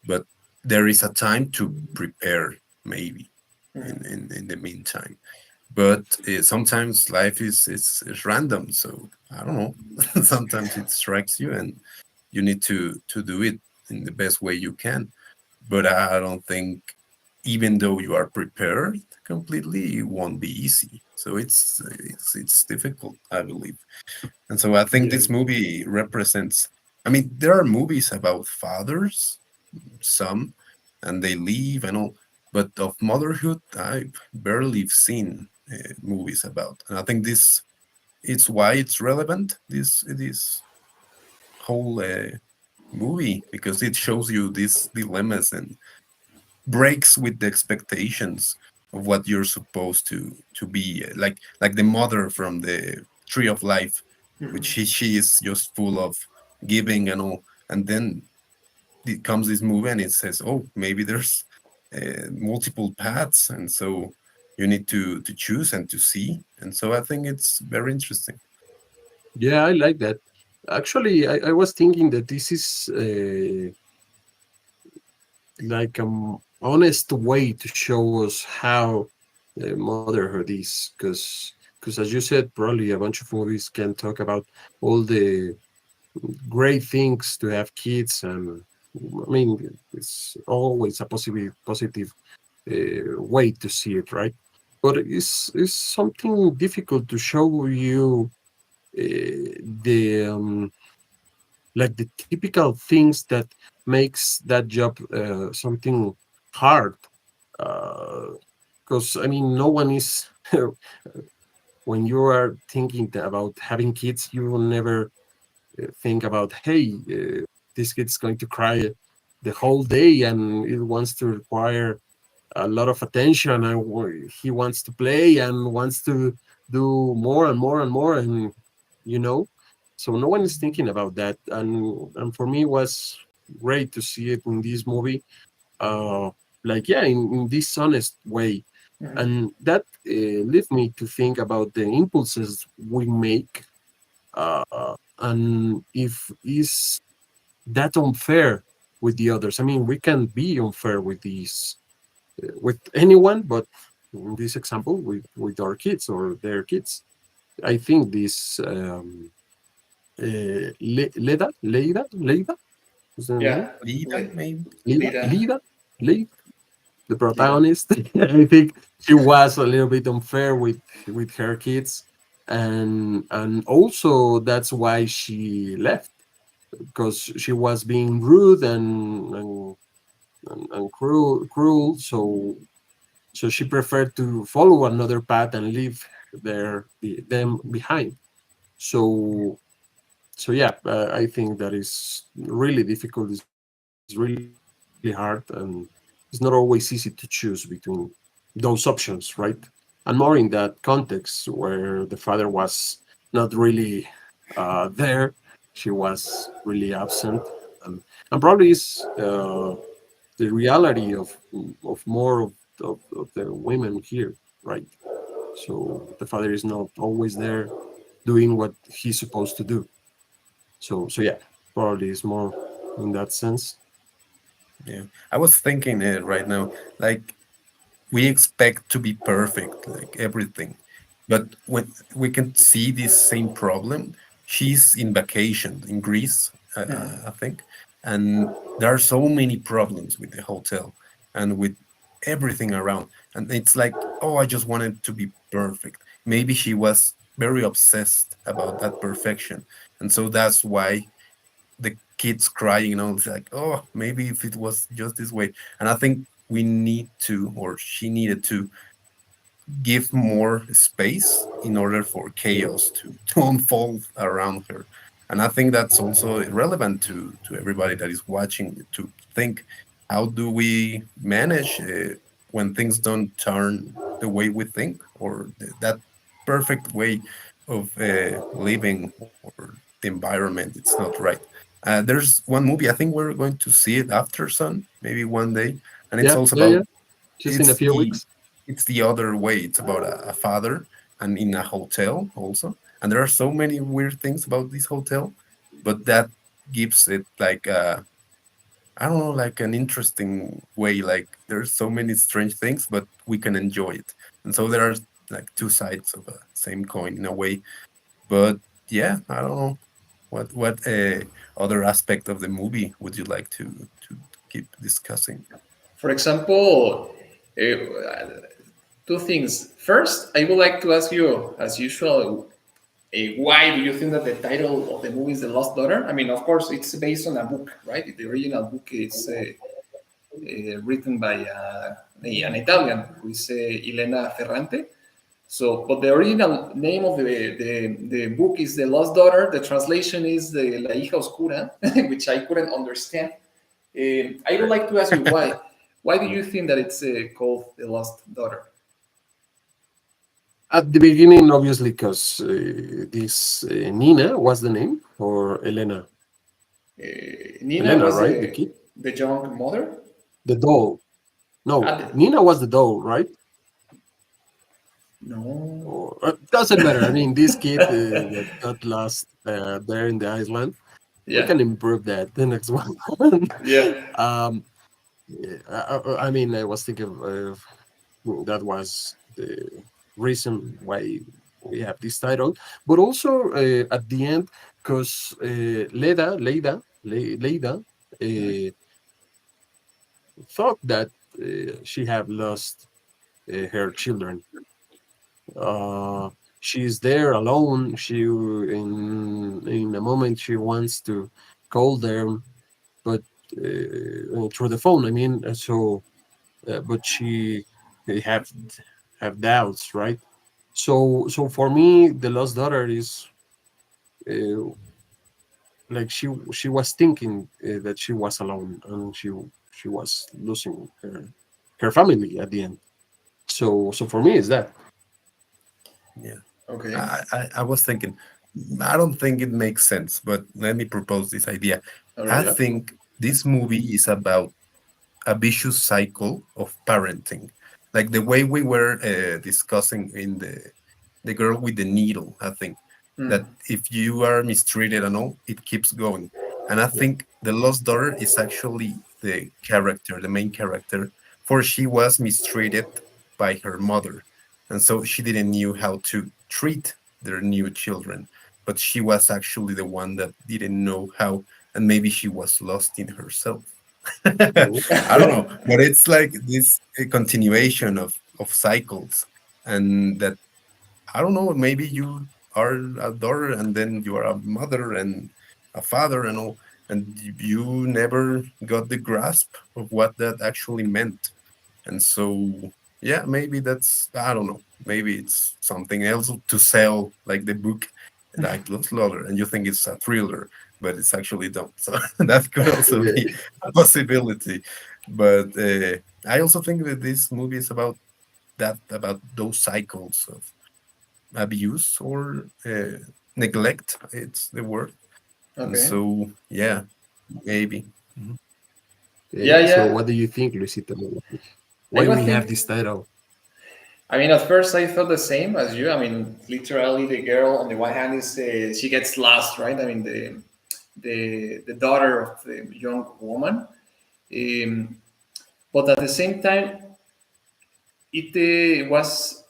Speaker 4: But there is a time to prepare, maybe in the meantime. But sometimes life is random, so I don't know. Sometimes it strikes you, and you need to do it in the best way you can. But I don't think, even though you are prepared completely, it won't be easy. So it's difficult, I believe. And so I think
Speaker 2: Yeah,
Speaker 4: this movie represents. I mean, there are movies about fathers, some, and they leave and all. But of motherhood, I've barely seen movies about, and I think this it's why it's relevant. This whole movie, because it shows you these dilemmas and breaks with the expectations of what you're supposed to be, like the mother from the Tree of Life, which she is just full of giving and all, and then it comes this movie and it says, oh, maybe there's multiple paths, and so you need to choose and to see. And so I think it's very interesting.
Speaker 2: yeah, I like that. Actually, I was thinking that this is like an honest way to show us how motherhood is, because as you said, probably a bunch of movies can talk about all the great things to have kids, and I mean it's always a positive way to see it, right? But it's something difficult to show you the like the typical things that makes that job something hard. Because I mean, no one is when you are thinking about having kids, you will never think about, hey, this kid's going to cry the whole day and it wants to require a lot of attention and he wants to play and wants to do more and more and more, and you know, so no one is thinking about that. And for me it was great to see it in this movie, uh like, yeah, in this honest way.
Speaker 1: Mhm.
Speaker 2: And that led me to think about the impulses we make, and if is that unfair with the others. I mean, we can be unfair with these with anyone, but in this example, with our kids or their kids. I think this Leida is the name.
Speaker 1: Yeah,
Speaker 4: Lida, maybe.
Speaker 1: Lida.
Speaker 2: Lida, the
Speaker 1: Lida.
Speaker 2: protagonist. I think she was a little bit unfair with her kids, and also that's why she left, because she was being rude and cruel. So she preferred to follow another path and leave them behind. So yeah, I think that is really difficult. It's really hard, and it's not always easy to choose between those options, right? And more in that context where the father was not really there, she was really absent, and probably is the reality of more of the women here, right? So the father is not always there doing what he's supposed to do. So yeah, probably is more in that sense.
Speaker 4: Yeah, I was thinking right now, like we expect to be perfect, like everything. But when we can see this same problem, she's in vacation in Greece,
Speaker 1: Mhm.
Speaker 4: I think, and there are so many problems with the hotel and with everything around. And it's like, oh, I just wanted to be perfect. Maybe she was very obsessed about that perfection. And so that's why the kids crying, it's like, oh, maybe if it was just this way. And I think we need to, or she needed to give more space in order for chaos to unfold around her. And I think that's also relevant to everybody that is watching to think, how do we manage when things don't turn the way we think, or that perfect way of living, or the environment, it's not right. There's one movie, I think we're going to see it after Sun, maybe one day, and it's
Speaker 2: Yeah,
Speaker 4: also
Speaker 2: yeah,
Speaker 4: about,
Speaker 2: yeah. Just in a
Speaker 4: it's
Speaker 2: few
Speaker 4: the
Speaker 2: weeks.
Speaker 4: it's the other way. It's about a father and in a hotel also. And there are so many weird things about this hotel, but that gives it like I don't know, like an interesting way. Like there's so many strange things, but we can enjoy it. And so there are like two sides of a same coin in a way. But yeah, I don't know what other aspect of the movie would you like to keep discussing?
Speaker 1: For example, two things. First, I would like to ask you, as usual, why do you think that the title of the movie is The Lost Daughter? I mean, of course, it's based on a book, right? The original book is written by an Italian who is Elena Ferrante. So, but the original name of the book is The Lost Daughter. The translation is the La Hija Oscura, which I couldn't understand. I would like to ask you why. Why do you think that it's called The Lost Daughter?
Speaker 2: At the beginning, obviously, because this Nina was the name, or Elena.
Speaker 1: Nina
Speaker 2: Elena,
Speaker 1: was
Speaker 2: right? The kid,
Speaker 1: the young mother.
Speaker 2: the doll. No,
Speaker 1: Ah,
Speaker 2: Nina was the doll, right?
Speaker 1: no.
Speaker 2: Or doesn't matter. I mean, this kid that got lost there in the island. We
Speaker 1: Yeah.
Speaker 2: can improve that the next one.
Speaker 1: Yeah.
Speaker 2: um, yeah, I mean, I was thinking of that was the reason why we have this title, but also at the end, because Leida thought that she had lost her children. She's there alone. She in a moment she wants to call them, but through the phone. I mean, but she they have doubts, right? So for me, the lost daughter is uh, like she was thinking that she was alone and she was losing her family at the end. So for me, is that
Speaker 4: Yeah.
Speaker 1: Okay.
Speaker 4: I was thinking, I don't think it makes sense, but let me propose this idea.
Speaker 1: All
Speaker 4: I
Speaker 1: right.
Speaker 4: think this movie is about a vicious cycle of parenting, like the way we were discussing in the girl with the needle. I think that
Speaker 1: Mm.
Speaker 4: if you are mistreated and all, it keeps going. And I think the lost daughter is actually the character, the main character, for she was mistreated by her mother, and so she didn't knew how to treat their new children. But she was actually the one that didn't know how, and maybe she was lost in herself.
Speaker 2: mm,
Speaker 4: I don't know, but it's like this continuation of cycles, and that I don't know. Maybe you are a daughter, and then you are a mother and a father, and all, and you never got the grasp of what that actually meant. And so, yeah, maybe that's I don't know. Maybe it's something else to sell, like the book, like Lost Lauder, and you think it's a thriller, but it's actually don't. So that could also
Speaker 2: yeah,
Speaker 4: be a possibility. But I also think that this movie is about those cycles of abuse or neglect. It's the word. And
Speaker 1: Okay.
Speaker 4: so, yeah, maybe. Mhm.
Speaker 1: Yeah,
Speaker 2: okay. So
Speaker 1: yeah.
Speaker 2: what do you think, Luisito?
Speaker 1: I
Speaker 2: Why
Speaker 1: was
Speaker 2: we have
Speaker 1: think.
Speaker 2: this title?
Speaker 1: I mean, at first I thought the same as you. I mean, literally, the girl on the one hand is she gets lost, right? I mean, the daughter of the young woman. Um, but at the same time, it was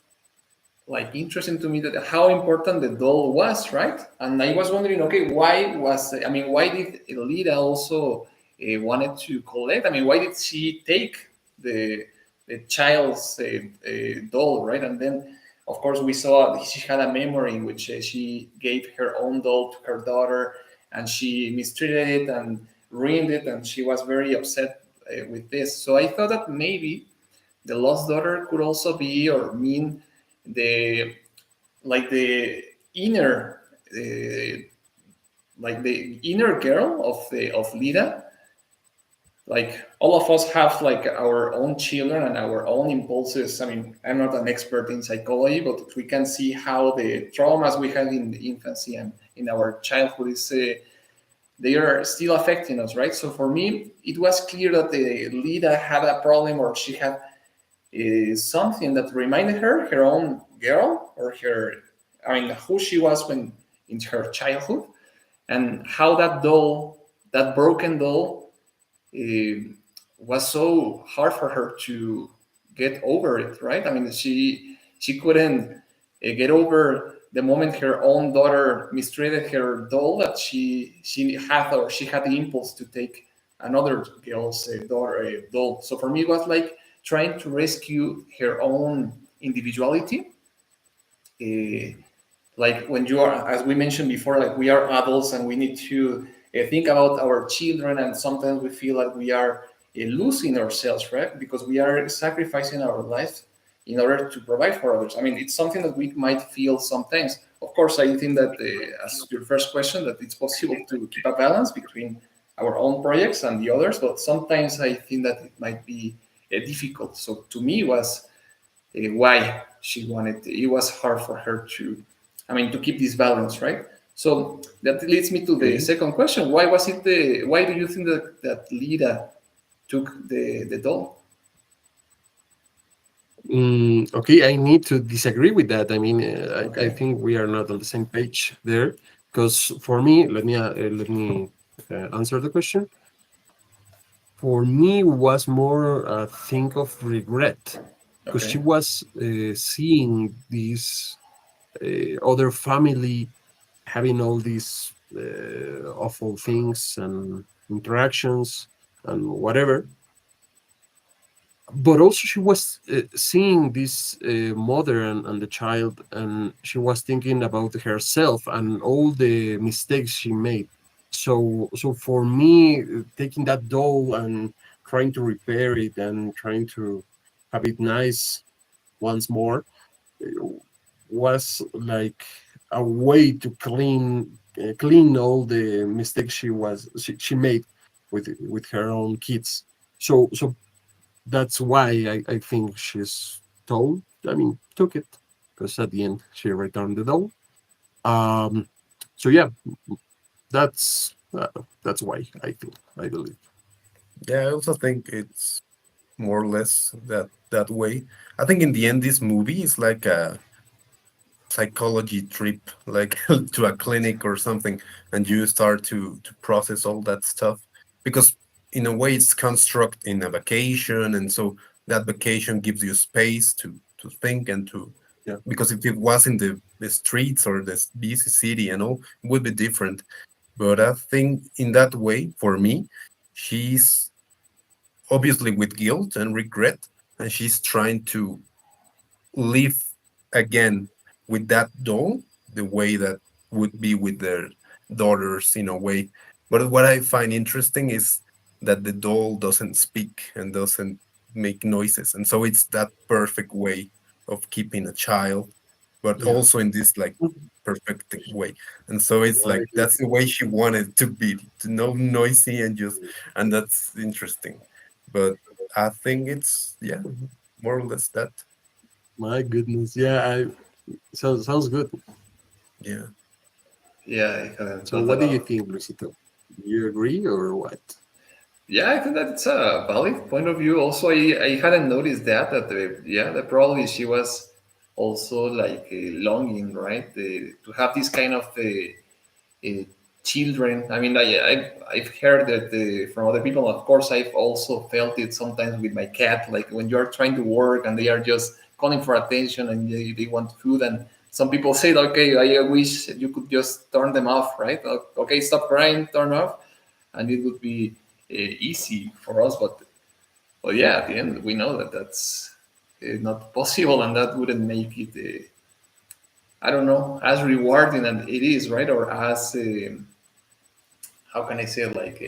Speaker 1: like interesting to me that how important the doll was, right? And I was wondering, okay, why did Elida also wanted to collect? I mean, why did she take the the child's doll, right? And then, of course, we saw she had a memory in which she gave her own doll to her daughter, and she mistreated it and ruined it, and she was very upset with this. So I thought that maybe the lost daughter could also be or mean the the inner the inner girl of Lida. Like all of us have like our own children and our own impulses. I mean, I'm not an expert in psychology, but we can see how the traumas we had in the infancy and in our childhood is they are still affecting us, right? So for me, it was clear that the Lida had a problem or she had something that reminded her own girl or her, I mean, who she was when in her childhood, and how that doll, that broken doll, uh, was so hard for her to get over it, right? I mean, she couldn't get over the moment her own daughter mistreated her doll that she had the impulse to take another girl's daughter doll. So for me, it was like trying to rescue her own individuality. Uh, like when you are, as we mentioned before, like we are adults and we need to think about our children, and sometimes we feel like we are losing ourselves, right? Because we are sacrificing our life in order to provide for others. I mean, it's something that we might feel sometimes. Of course, I think that as your first question, that it's possible to keep a balance between our own projects and the others, but sometimes I think that it might be difficult. So to me, it was why she wanted it was hard for her to, I mean, to keep this balance, right? So that leads me to the
Speaker 2: Okay.
Speaker 1: second question. Why do you think that Lida took the doll?
Speaker 2: Okay, I need to disagree with that. I mean, I
Speaker 1: Okay.
Speaker 2: think we are not on the same page there. Because for me, let me answer the question. For me, was more a thing of regret because she
Speaker 1: Okay.
Speaker 2: was seeing this other family having all these awful things and interactions and whatever. But also, she was seeing this mother and the child, and she was thinking about herself and all the mistakes she made. So for me, taking that doll and trying to repair it and trying to have it nice once more, uh, was like a way to clean all the mistakes she made with her own kids. So that's why I think she's told. I mean, took it, because at the end she returned the doll. Um, so yeah, that's why I believe.
Speaker 4: Yeah, I also think it's more or less that way. I think in the end, this movie is like a psychology trip, like to a clinic or something, and you start to process all that stuff because in a way it's construct in a vacation, and so that vacation gives you space to think and to
Speaker 2: Yeah,
Speaker 4: because if it was in the streets or the busy city and all, it would be different. But I think in that way, for me, she's obviously with guilt and regret, and she's trying to live again with that doll the way that would be with their daughters in a way. But what I find interesting is that the doll doesn't speak and doesn't make noises. And so it's that perfect way of keeping a child, but
Speaker 2: yeah.
Speaker 4: also in this like perfect way. And so it's
Speaker 2: I
Speaker 4: like
Speaker 2: agree.
Speaker 4: that's the way she wanted to be, to no noisy and just and that's interesting. But I think it's yeah, more or less that.
Speaker 2: My goodness, yeah. Sounds good.
Speaker 4: Yeah.
Speaker 1: Yeah, I hadn't
Speaker 2: So
Speaker 1: thought
Speaker 2: what do you
Speaker 1: about.
Speaker 2: think, Luisito? Do you agree or what?
Speaker 1: Yeah, I think that's a valid point of view. Also, I hadn't noticed that yeah, that probably she was also like longing, right, to have this kind of uh, children. I mean, I've heard that from other people. Of course, I've also felt it sometimes with my cat. Like when you're trying to work and they are just calling for attention and they want food, and some people say, okay, I wish you could just turn them off, right? Okay, stop crying, turn off, and it would be easy for us. But yeah, at the end, we know that that's not possible, and that wouldn't make it. I don't know, as rewarding as it is, right? Or as how can I say it? Like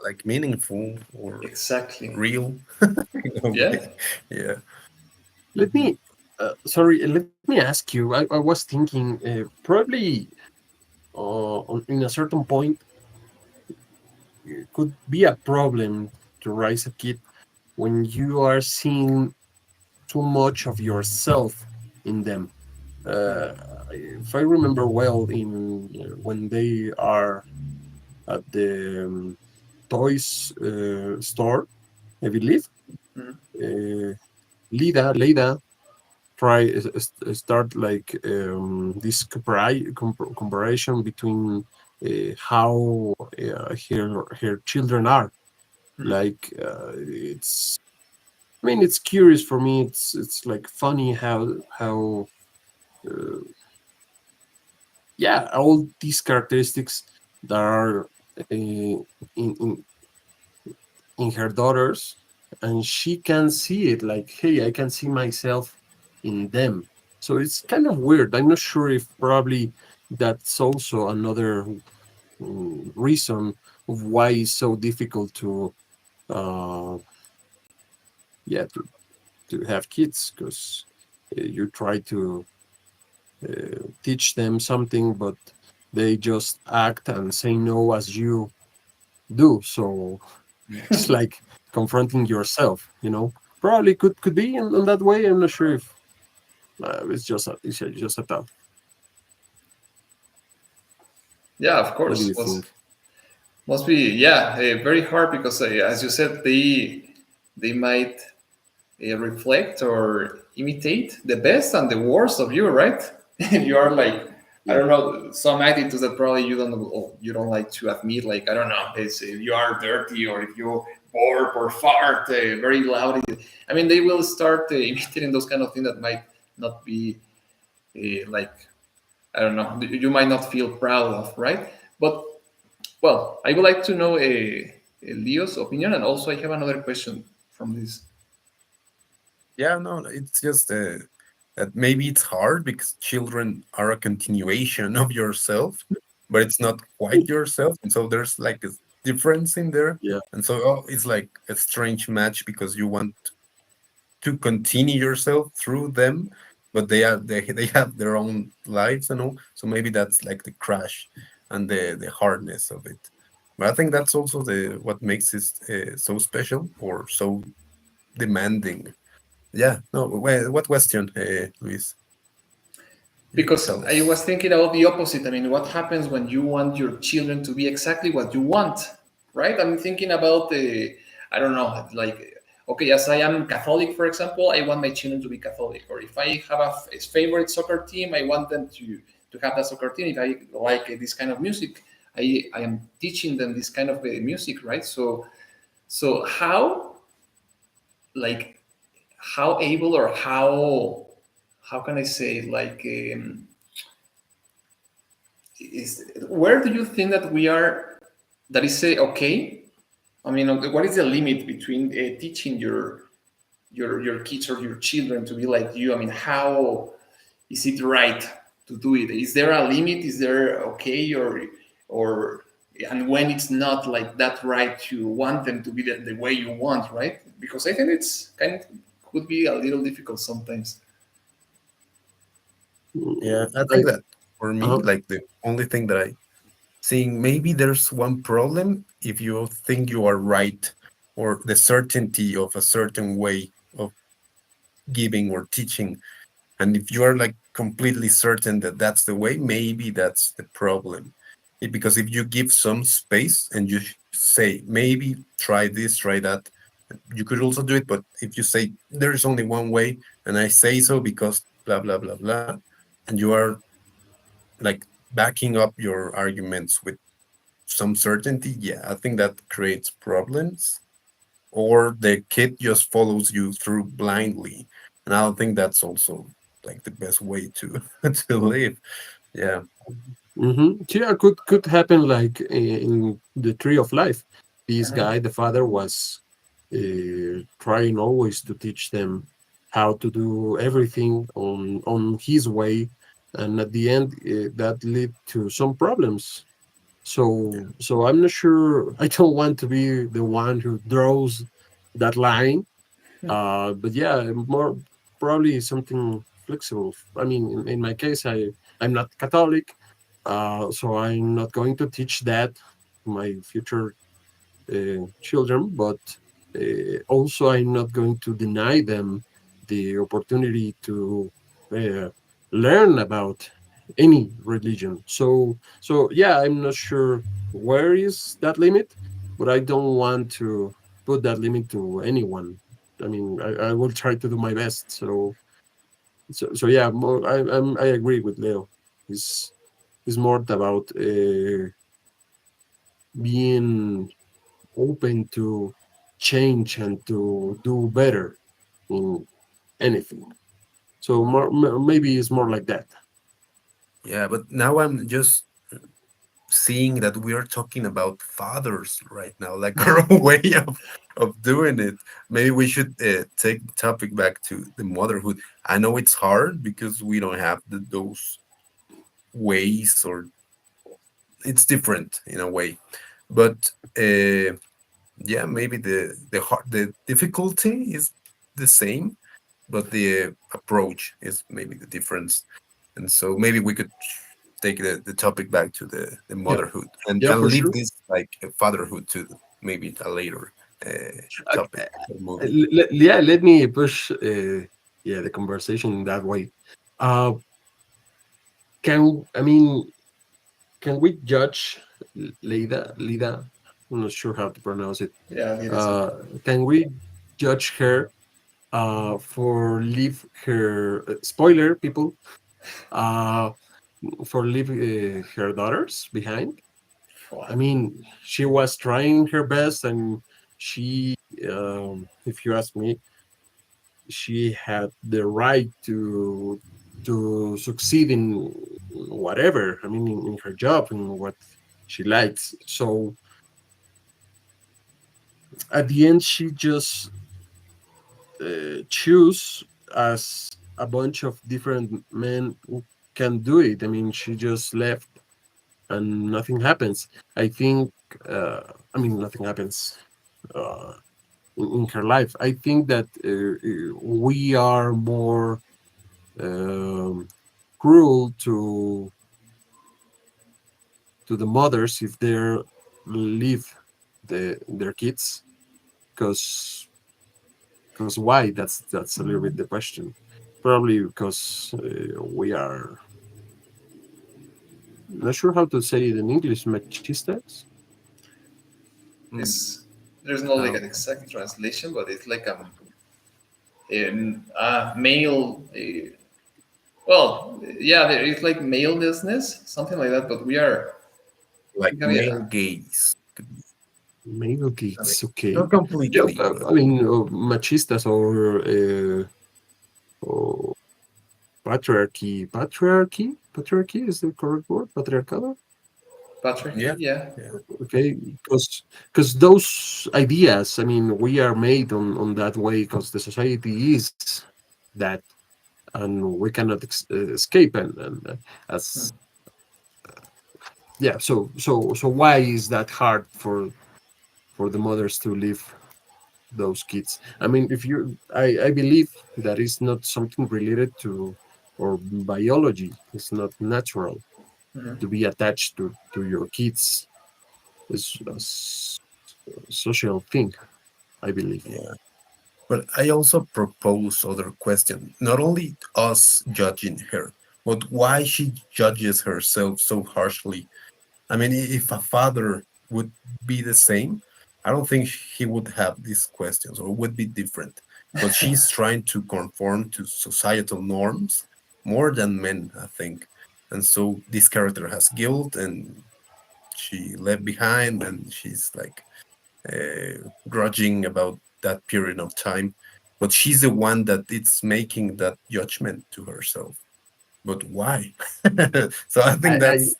Speaker 4: Like meaningful or
Speaker 1: exactly,
Speaker 4: real in a
Speaker 1: yeah.
Speaker 4: way. Yeah.
Speaker 2: Let me, sorry, let me ask you. I was thinking, probably in a certain point, it could be a problem to raise a kid when you are seeing too much of yourself in them. Uh, if I remember well, in when they are at the toys store, I believe,
Speaker 1: Mhm.
Speaker 2: uh, Lida try start like this comparison between how her children are. Like it's, I mean, it's curious for me. It's like funny how uh, yeah, all these characteristics that are in her daughters, and she can see it like, hey, I can see myself in them. So it's kind of weird. I'm not sure if probably that's also another reason of why it's so difficult to uh yeah to have kids, because you try to teach them something, but they just act and say no as you do. So it's like confronting yourself, probably could be in that way. I'm not sure if it's just a thought.
Speaker 1: Yeah, of
Speaker 2: What do
Speaker 1: course.
Speaker 2: you think?
Speaker 1: Must be yeah, very hard because as you said, they might reflect or imitate the best and the worst of you, right? You are like I
Speaker 2: Yeah,
Speaker 1: don't know some attitudes that probably you don't like to admit. Like I don't know, it's if you are dirty or if you burp or fart very loud. I mean, they will start imitating those kind of things that might not be like I don't know. You might not feel proud of, right? But well, I would like to know Leo's opinion, and also I have another question from this.
Speaker 4: Yeah, no, it's just that maybe it's hard because children are a continuation of yourself, but it's not quite yourself, and so there's like a difference in there.
Speaker 2: Yeah.
Speaker 4: And so it's like a strange match because you want to continue yourself through them, but they have their own lives and all. So maybe that's like the crash and the hardness of it. But I think that's also the what makes it so special or so demanding. Yeah. No. What question, Luis? You could
Speaker 1: Because
Speaker 4: tell
Speaker 1: I was
Speaker 4: us.
Speaker 1: thinking about the opposite. I mean, what happens when you want your children to be exactly what you want, right? I'm thinking about the, I don't know, like, okay, as I am Catholic, for example, I want my children to be Catholic. Or if I have a favorite soccer team, I want them to have that soccer team. If I like this kind of music, I am teaching them this kind of music, right? So like, how able or how can I say, like, is where do you think that we are, that is okay? I mean, what is the limit between teaching your kids or your children to be like you? I mean, how is it right to do it? Is there a limit? Is there okay, or and when it's not like that right to want them to be the way you want, right? Because I think it's kind of could be a little difficult sometimes.
Speaker 4: Yeah, I
Speaker 2: I,
Speaker 4: think that for me,
Speaker 2: uh,
Speaker 4: like the only thing that I seeing maybe there's one problem if you think you are right or the certainty of a certain way of giving or teaching. And if you are like completely certain that that's the way, maybe that's the problem. Because if you give some space and you say, maybe try this, try that, you could also do it. But if you say, there is only one way, and I say so because blah, blah, blah, blah, and you are like backing up your arguments with some certainty, yeah, I think that creates problems. Or the kid just follows you through blindly, and I don't think that's also like the best way to to live. Yeah,
Speaker 2: yeah, could happen like in the tree of life. This
Speaker 1: Uh-huh.
Speaker 2: guy, the father, was trying always to teach them how to do everything on his way, and at the end, that led to some problems. So I'm not sure. I don't want to be the one who draws that line. But yeah, more probably something flexible. I mean, in my case, I'm not Catholic, so I'm not going to teach that to my future children. But also, I'm not going to deny them the opportunity to uh, learn about any religion. So yeah, I'm not sure where is that limit, but I don't want to put that limit to anyone. I mean, I will try to do my best. So yeah, more, I agree with Leo. It's more about being open to change and to do better in anything. So maybe it's more like that.
Speaker 4: yeah. But now I'm just seeing that we are talking about fathers right now, like our way of doing it. Maybe we should take the topic back to the motherhood. I know it's hard because we don't have those ways, or it's different in a way. But yeah, maybe the difficulty is the same, but the approach is maybe the difference. And so maybe we could take the topic back to the
Speaker 2: Yeah,
Speaker 4: motherhood, and
Speaker 2: yeah, for
Speaker 4: leave
Speaker 2: sure.
Speaker 4: this like fatherhood to maybe a later topic
Speaker 2: Okay.
Speaker 4: or movie.
Speaker 2: Yeah, let me push yeah the conversation in that way. Uh, can I mean can we judge Lida? I'm not sure how to pronounce it.
Speaker 1: Yeah, it is okay.
Speaker 2: Can we judge her for leave her spoiler people uh, for leave her daughters behind? I mean, she was trying her best, and she, if you ask me, she had the right to succeed in whatever. I mean, in her job and what she likes. So at the end, she just choose as a bunch of different men who can do it. I mean, she just left and nothing happens. I think, I mean, nothing happens uh, in her life. I think that we are more um, cruel to the mothers if they leave their kids, because why? That's a little bit the question. Probably because we are not sure how to say it in English. Machistas. Mm,
Speaker 1: It's there's no like
Speaker 2: uh,
Speaker 1: an exact translation, but it's like male. Well, yeah, there is like maleness, something like that. But we are,
Speaker 4: like
Speaker 1: we have,
Speaker 4: male
Speaker 1: yeah,
Speaker 4: gaze.
Speaker 2: male
Speaker 1: I mean,
Speaker 2: gates.
Speaker 4: Not
Speaker 2: Okay. Yeah.
Speaker 4: completely, but
Speaker 2: I mean, machistas or patriarchy. Patriarchy is the correct word. Patriarcado.
Speaker 1: patriarchy,
Speaker 4: yeah,
Speaker 1: yeah.
Speaker 4: yeah,
Speaker 2: Okay, because those ideas, I mean, we are made on that way because the society is that, and we cannot escape. And
Speaker 1: Hmm.
Speaker 2: as yeah, so why is that hard for the mothers to leave those kids? I mean, if you, I believe that is not something related to or biology. It's not natural
Speaker 1: Hmm.
Speaker 2: to be attached to your kids. It's a social thing, I believe.
Speaker 4: yeah. But I also propose other question. Not only us judging her, but why she judges herself so harshly. I mean, if a father would be the same, I don't think he would have these questions or would be different. But she's trying to conform to societal norms more than men, I think. And so this character has guilt and she left behind and she's like grudging about that period of time. But she's the one that it's making that judgment to herself. But why? So I
Speaker 2: I
Speaker 4: think
Speaker 2: I,
Speaker 4: that's.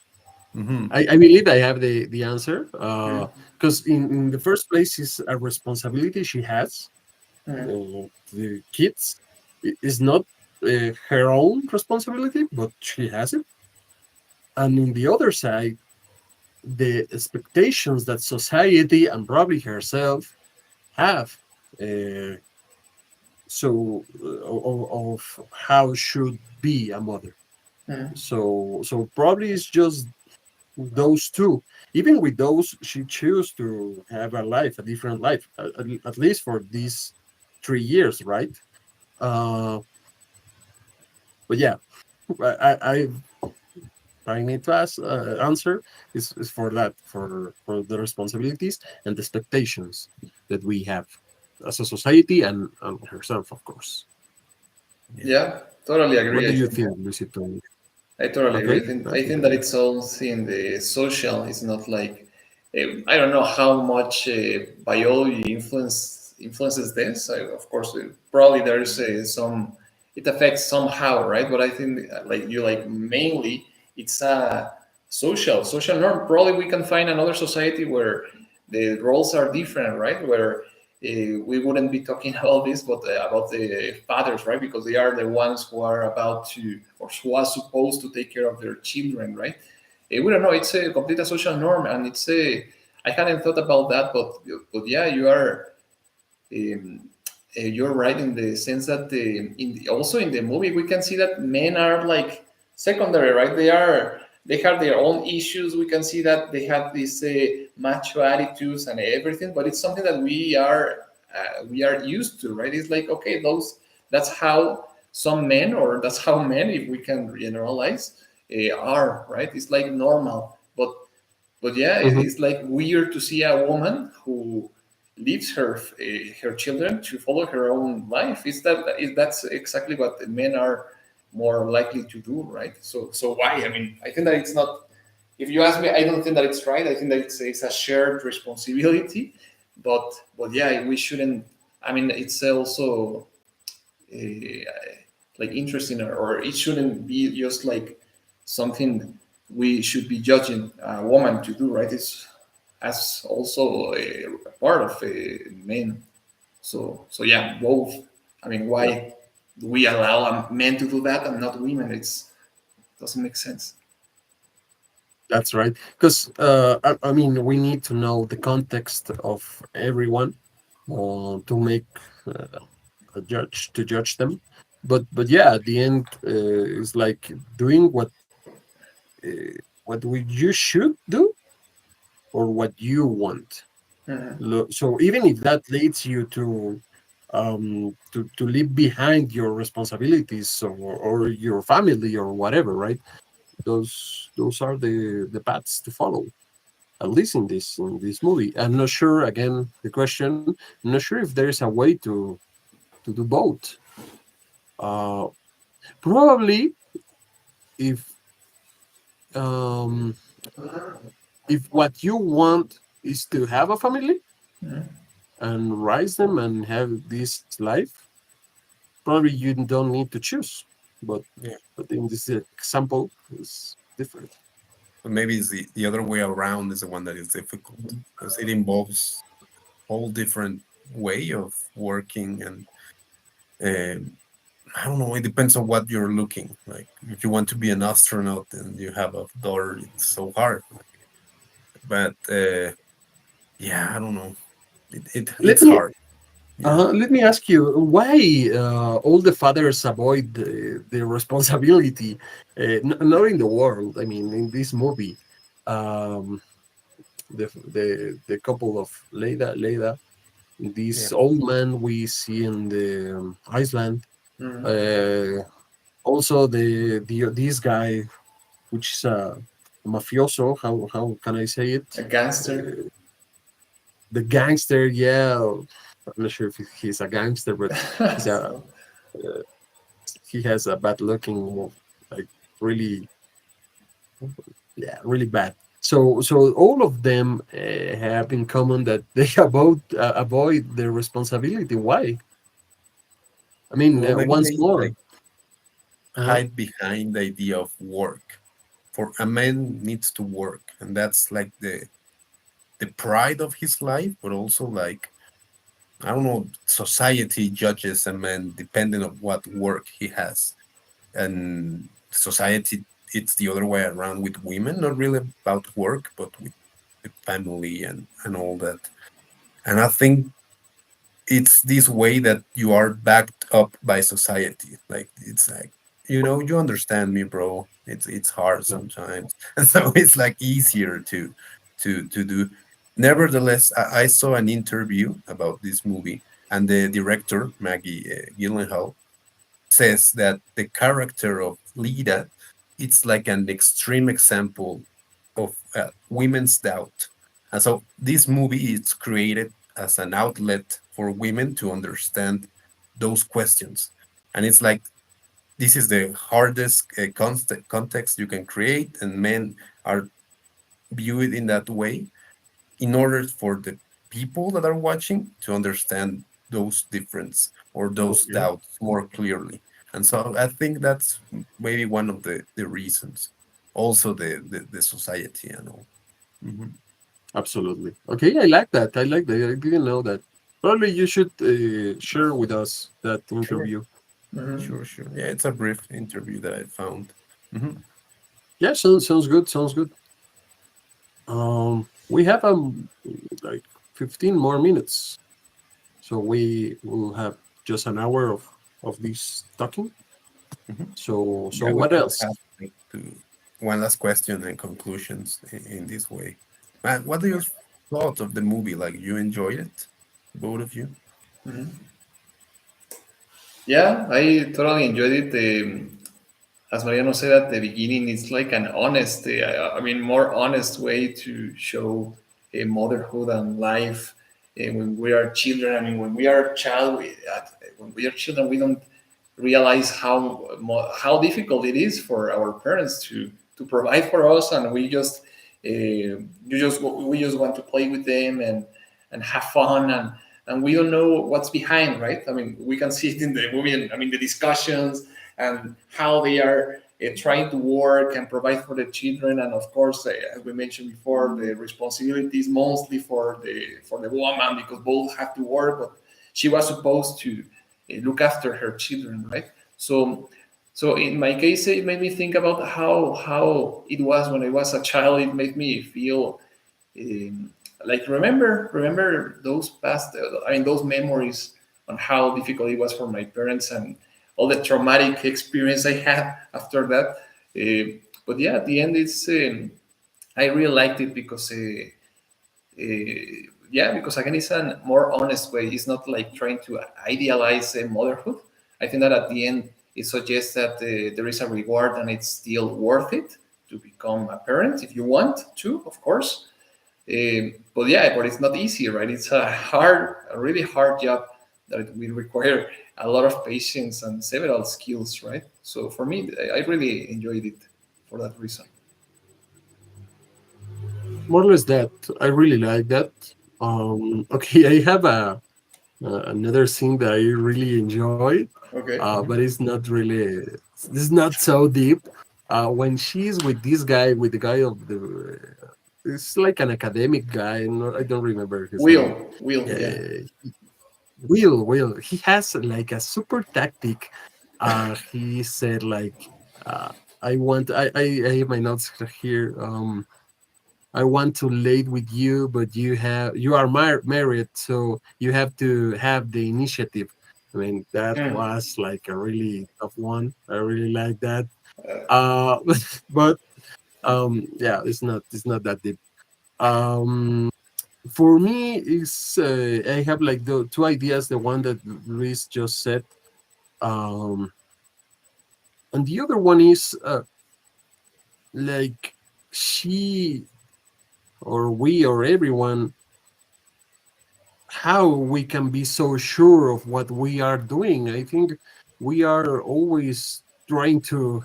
Speaker 4: Mhm.
Speaker 2: I believe I have the answer.
Speaker 1: Hmm.
Speaker 2: Because in the first place, is a responsibility she has.
Speaker 1: Hmm.
Speaker 2: The kids is not her own responsibility, but she has it. And on the other side, the expectations that society and probably herself have. Uh, of how should be a mother.
Speaker 1: Hmm.
Speaker 2: So probably it's just those two. Even with those, she chose to have a life, a different life, at least for these 3 years, right? Uh, but yeah, I need to answer is for that, for the responsibilities and the expectations that we have as a society and herself, of course.
Speaker 4: Yeah.
Speaker 1: Yeah, totally
Speaker 2: What
Speaker 1: agree.
Speaker 2: do
Speaker 1: I
Speaker 2: you
Speaker 1: think.
Speaker 2: think, Luisito?
Speaker 1: I totally agree.
Speaker 2: Okay.
Speaker 1: I think that it's all in the social. It's not like I don't know how much biology influences this. Of course, probably there is some. It affects somehow, right? But I think like you like mainly it's a social norm. Probably we can find another society where the roles are different, right? Where we wouldn't be talking about this, but about the fathers, right? Because they are the ones who are about to, or who are supposed to take care of their children, right? We don't know. It's a complete social norm, and it's a. I hadn't thought about that, but yeah, you are. Um, you're right in the sense that also in the movie we can see that men are like secondary, right? They have their own issues. We can see that they have these macho attitudes and everything, but it's something that we are used to, right? It's like okay, those that's how some men, or that's how men, if we can generalize, are, right? It's like normal, but yeah,
Speaker 2: Mhm.
Speaker 1: it's like weird to see a woman who leaves her children to follow her own life. That's exactly what the men are more likely to do, right? So why? I mean, I think that it's not. If you ask me, I don't think that it's right. I think that it's a shared responsibility, but yeah, we shouldn't. I mean, it's also uh, like interesting, or it shouldn't be just like something we should be judging a woman to do, right? It's as also a part of a men. So yeah, both. I mean,
Speaker 2: Yeah.
Speaker 1: why do we allow men to do that and not women? It's doesn't make sense.
Speaker 2: That's right. Because I mean, we need to know the context of everyone to make a judge to judge them. But yeah, at the end is like doing what you should do or what you want.
Speaker 1: Mhm.
Speaker 2: So even if that leads you to leave behind your responsibilities or your family or whatever, right? Those are the paths to follow. At least in this movie. I'm not sure. Again, the question. I'm not sure if there is a way to do both. Uh, Probably if um, if what you want is to have a family
Speaker 1: Mhm.
Speaker 2: and raise them and have this life, probably you don't need to choose. But
Speaker 4: Yeah.
Speaker 2: but in this example, it's different.
Speaker 4: But maybe it's the other way around is the one that is difficult because it involves whole different way of working and I don't know. It depends on what you're looking. Like if you want to be an astronaut and you have a daughter, it's so hard. But yeah, I don't know.
Speaker 2: Let
Speaker 4: It's
Speaker 2: me
Speaker 4: hard. Yeah,
Speaker 2: let me ask you why all the fathers avoid the responsibility, not in the world. I mean, in this movie, um, the couple of Leida,
Speaker 4: yeah,
Speaker 2: this old man we see in the Iceland,
Speaker 1: Mhm.
Speaker 2: uh, also the this guy, which is a mafioso. How can I say it?
Speaker 1: A gangster.
Speaker 2: Uh, the gangster. Yeah, I'm not sure if he's a gangster, but he's a
Speaker 1: So,
Speaker 2: uh, he has a bad looking, like really, yeah, really bad. So all of them have in common that they avoid their responsibility. Why? I mean,
Speaker 4: well, maybe
Speaker 2: once
Speaker 4: they
Speaker 2: more.
Speaker 4: like
Speaker 2: Uh-huh.
Speaker 4: hide behind the idea of work. For a man needs to work, and that's like the pride of his life, but also like I don't know, society judges a man depending on what work he has, and society it's the other way around with women, not really about work, but with the family and all that. And I think it's this way that you are backed up by society. Like it's like you understand me, bro. It's hard
Speaker 2: Yeah.
Speaker 4: sometimes, and so it's like easier to do. Nevertheless, I saw an interview about this movie, and the director Maggie Gyllenhaal says that the character of Lida it's like an extreme example of women's doubt. And so this movie is created as an outlet for women to understand those questions. And it's like this is the hardest context you can create, and men are viewed in that way in order for the people that are watching to understand those difference or those
Speaker 2: Okay.
Speaker 4: doubts more clearly. And so I think that's maybe one of the reasons. Also the society and all. Mhm.
Speaker 2: Absolutely. Okay, I like that. I like that. I didn't know that. Probably you should share with us that
Speaker 4: Sure,
Speaker 2: interview.
Speaker 1: mhm.
Speaker 4: sure. Yeah, it's a brief interview that I found. Mhm.
Speaker 2: Yeah, sounds good. Sounds good. We have like 15 more minutes, so we will have just an hour of this talking.
Speaker 4: Mhm.
Speaker 2: So
Speaker 4: Yeah, we
Speaker 2: what
Speaker 4: can
Speaker 2: else?
Speaker 4: have like one last question and conclusions in this way. What do you thought of the movie? Like you enjoyed it, both of you?
Speaker 1: Yeah, I totally enjoyed it. As Mariano said at the beginning, it's like an honest, I mean, more honest way to show motherhood and life when we are children. I mean, when we are a child, when we are children, we don't realize how difficult it is for our parents to provide for us, and we just want to play with them and have fun and we don't know what's behind, right? I mean, we can see it in the movie, and I mean the discussions and how they are trying to work and provide for the children, and of course, as we mentioned before, the responsibilities mostly for the woman because both have to work, but she was supposed to look after her children, right? So So in my case, it made me think about how it was when I was a child. It made me feel um, like remember those past, I mean those memories on how difficult it was for my parents and all the traumatic experience I had after that. But yeah, at the end, it's I really liked it because yeah, because again, it's a more honest way. It's not like trying to idealize motherhood. I think that at the end, it suggests that there is a reward and it's still worth it to become a parent if you want to, of course. But yeah, but it's not easy, right? It's a really hard job that will require a lot of patience and several skills, right? So for me, I really enjoyed it for that reason.
Speaker 2: More or less that. I really like that. Okay, I have another scene that I really enjoy,
Speaker 1: Okay.
Speaker 2: but it's not really. It's not so deep. When she's with this guy, with the guy of the, it's like an academic guy. No, I don't remember his name.
Speaker 1: Yeah.
Speaker 2: Uh, Will. He has like a super tactic. He said like, uh, I want. I have my notes here. I want to late with you, but you are married, so you have to have the initiative. I mean, that
Speaker 1: Mm.
Speaker 2: was like a really tough one. I really like that.
Speaker 1: Uh,
Speaker 2: Uh, but yeah, it's not that deep. Um, for me, is I have like the two ideas. The one that Luis just said, um, and the other one is like she or we or everyone, how we can be so sure of what we are doing. I think we are always trying to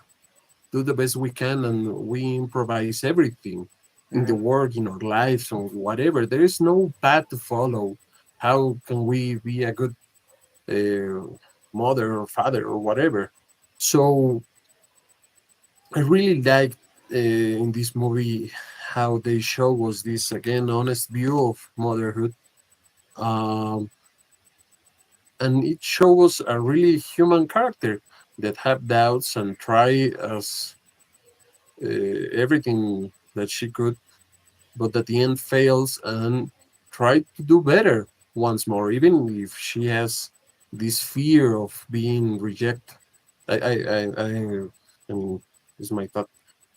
Speaker 2: do the best we can, and we improvise everything in the
Speaker 1: mhm.
Speaker 2: work, in our lives, or whatever. There is no path to follow. How can we be a good uh, mother or father or whatever? So I really liked in this movie how they show us this again honest view of motherhood. Um, and it shows a really human character that have doubts and try as everything that she could, but at the end fails and try to do better once more, even if she has this fear of being rejected. I mean, is my thought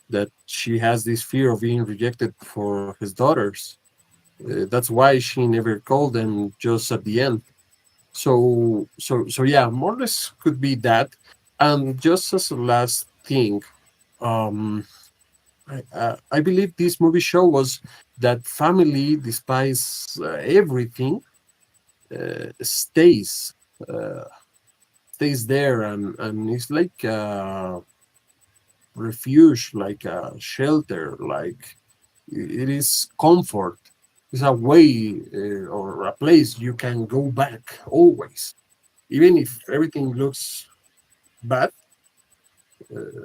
Speaker 2: that she has this fear of being rejected for his daughters. That's why she never called them just at the end. So yeah, more or less could be that. And just as a last thing, um I believe this movie show us that family, despite everything, stays uh, stays there, and it's like a refuge, like a shelter, like it is comfort. It's a way or a place you can go back always, even if everything looks bad.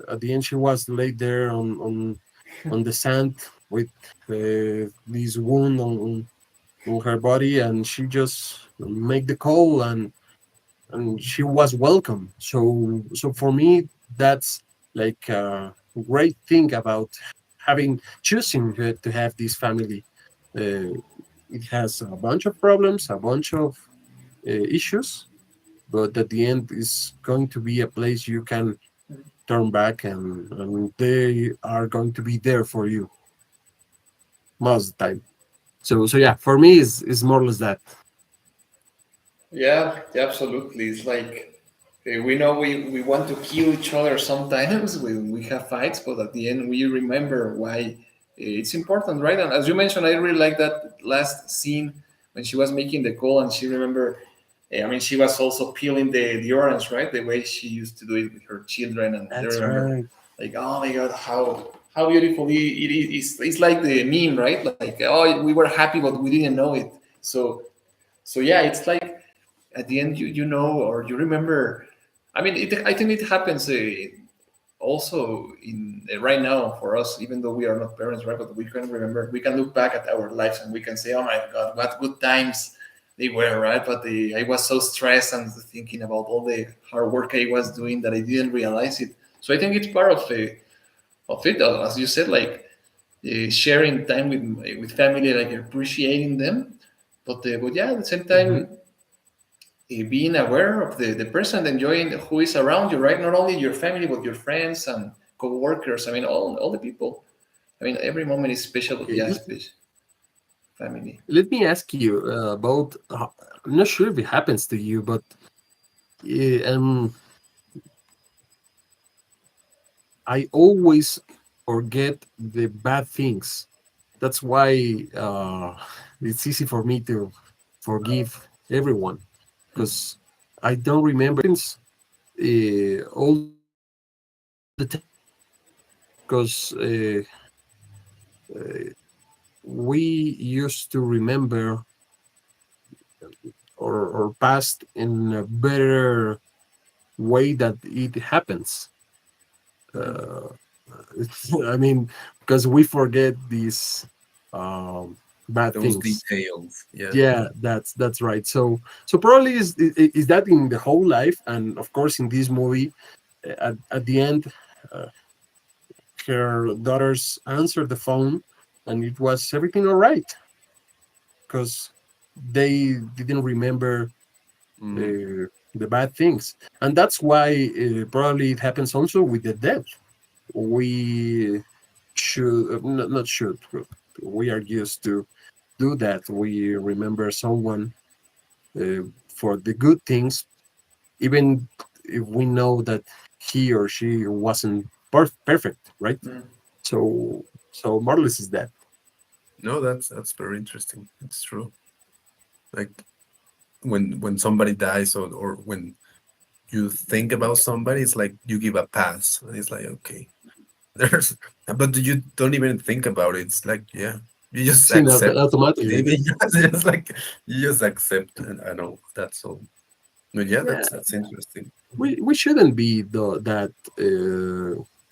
Speaker 2: At the end, she was laid there on the sand with this wound on her body, and she just make the call, and she was welcome. So for me, that's like a great thing about having choosing to have this family. Uh, it has a bunch of problems, a bunch of issues, but at the end, is going to be a place you can turn back, and they are going to be there for you most of the time. So yeah, for me is more or less that.
Speaker 1: Yeah, yeah, absolutely. It's like we know we want to kill each other sometimes when we have fights, but at the end we remember why it's important, right? And as you mentioned, I really like that last scene when she was making the call and she remember. I mean, she was also peeling the orange, right? The way she used to do it with her children, and I
Speaker 2: That's
Speaker 1: remember,
Speaker 2: right.
Speaker 1: like, oh my god, how beautiful it is. It's like the meme, right? Like, oh, we were happy, but we didn't know it. So yeah, it's like at the end you know or you remember. I mean, I think it happens also in right now for us, even though we are not parents, right? But we can remember, we can look back at our lives and we can say, oh my god, what good times they were right, but I was so stressed and thinking about all the hard work I was doing that I didn't realize it. So I think it's part of it, as you said, like sharing time with family, like appreciating them, but yeah, at the same
Speaker 2: Mhm.
Speaker 1: time, being aware of the person, enjoying who is around you, right? Not only your family, but your friends and co-workers. I mean, all the people. I mean, every moment is special, but
Speaker 2: Okay,
Speaker 1: yeah, special family.
Speaker 2: let me ask you about. I'm not sure if it happens to you, but um, I always forget the bad things. That's why it's easy for me to forgive everyone because I don't remember things all the time because we used to remember or past in a better way that it happens.
Speaker 1: Mhm.
Speaker 2: Uh, I mean, because we forget these um, bad
Speaker 4: Those
Speaker 2: things.
Speaker 4: details. Yeah.
Speaker 2: Yeah, that's right. So probably is that in the whole life, and of course in this movie, at the end, uh, her daughters answered the phone, and it was everything all right because they didn't remember
Speaker 4: Mm.
Speaker 2: the bad things, and that's why probably it happens also with the death. We should not should we are used to do that. We remember someone for the good things, even if we know that he or she wasn't perfect, right?
Speaker 1: Mm.
Speaker 2: So Marlis is that.
Speaker 4: No, that's very interesting. It's true. Like when somebody dies, or when you think about somebody, it's like you give a pass. It's like, okay, there's, but you don't even think about it. It's like, yeah, you just
Speaker 2: Seen
Speaker 4: accept.
Speaker 2: automatically.
Speaker 4: Maybe just like you just accept, and I know that's all. But yeah,
Speaker 2: Yeah,
Speaker 4: that's interesting.
Speaker 2: we shouldn't be that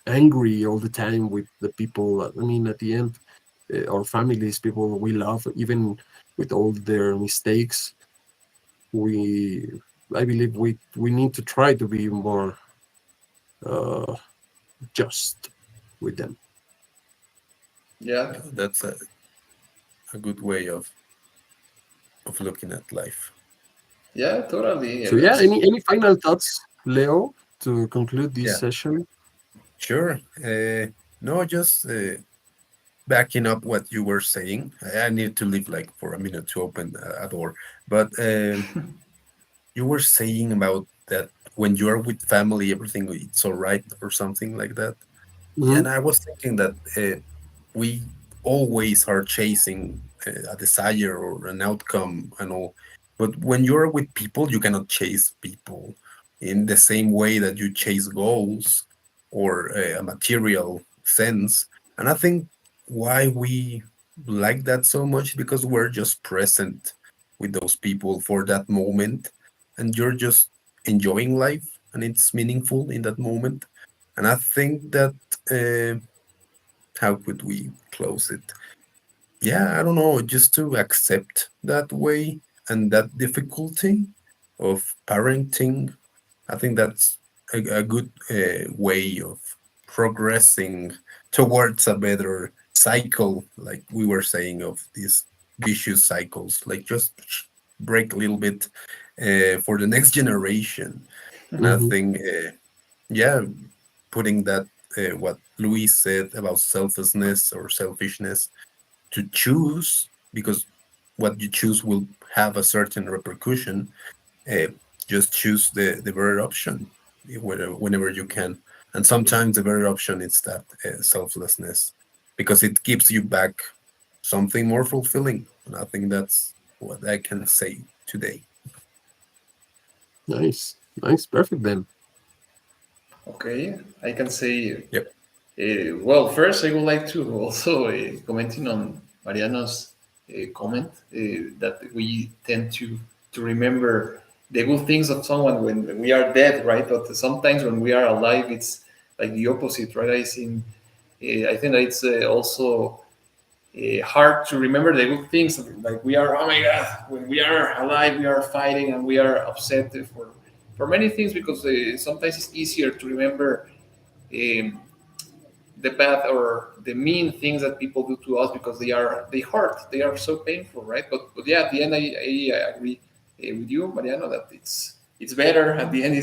Speaker 2: angry all the time with the people. I mean, at the end, our families, people we love, even with all their mistakes, we I believe we need to try to be more uh, just with them.
Speaker 1: Yeah,
Speaker 4: Yeah, that's a good way of looking at life.
Speaker 1: yeah, totally. Yeah,
Speaker 2: So yeah,
Speaker 1: that's
Speaker 2: any final thoughts, Leo, to conclude this
Speaker 4: Yeah,
Speaker 2: session?
Speaker 4: sure. No, just backing up what you were saying. I need to leave like for a minute to open a door, but you were saying about that when you are with family, everything it's all right or something like that. Yeah,
Speaker 2: Hmm.
Speaker 4: and I was thinking that we always are chasing a desire or an outcome and all. But when you're with people, you cannot chase people in the same way that you chase goals or a material sense. And I think why we like that so much because we're just present with those people for that moment, and you're just enjoying life, and it's meaningful in that moment. And I think that how could we close it? Yeah, I don't know, just to accept that way and that difficulty of parenting. I think that's a good way of progressing towards a better cycle, like we were saying, of these vicious cycles. Like just break a little bit for the next generation. And I
Speaker 2: Hmm.
Speaker 4: think, yeah, putting that what Luis said about selflessness or selfishness to choose, because what you choose will have a certain repercussion. uh, just choose the better option whenever you can, and sometimes the better option is that selflessness, because it gives you back something more fulfilling. And I think that's what I can say today.
Speaker 2: Nice, nice, perfect then.
Speaker 1: okay. I can say,
Speaker 4: Yep.
Speaker 1: well, first, I would like to also commenting on Mariano's comment that we tend to remember the good things of someone when we are dead, right? But sometimes when we are alive, it's like the opposite, right? I think that it's also hard to remember the good things. Like we are, oh my god, when we are alive, we are fighting and we are upset for many things, because sometimes it's easier to remember um, the bad or the mean things that people do to us, because they hurt, they are so painful, right? But yeah, at the end, I agree with you, Mariano, that it's better at the end.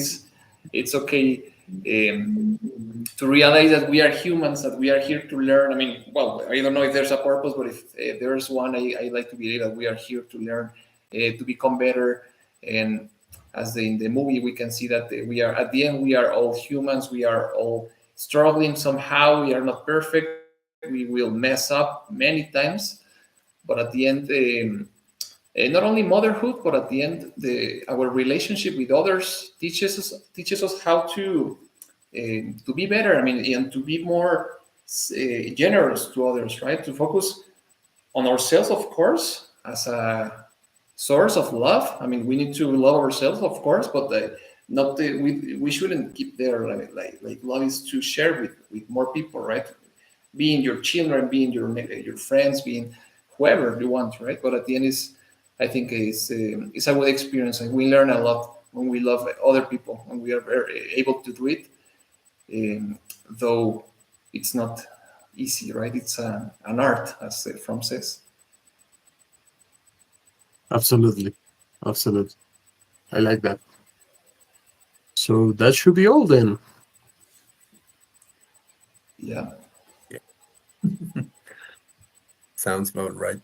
Speaker 1: It's okay to realize that we are humans, that we are here to learn. I mean, well, I don't know if there's a purpose, but if there's one, I like to believe that we are here to learn, to become better. And as in the movie, we can see that we are, at the end, we are all humans. We are all struggling somehow. We are not perfect. We will mess up many times. But at the end, not only motherhood, but at the end, our relationship with others teaches us how to be better. I mean, and to be more generous to others, right? To focus on ourselves, of course, as a source of love. I mean, we need to love ourselves, of course, but not we shouldn't keep there. Like love is to share with more people, right? Being your children, being your friends, being whoever you want, right? But at the end, is I think it's a good experience, and we learn a lot when we love other people, when we are very able to do it. Though it's not easy, right? It's an art, as From says.
Speaker 2: Absolutely. Absolutely. I like that. So that should be all then.
Speaker 1: Yeah.
Speaker 4: Sounds about right.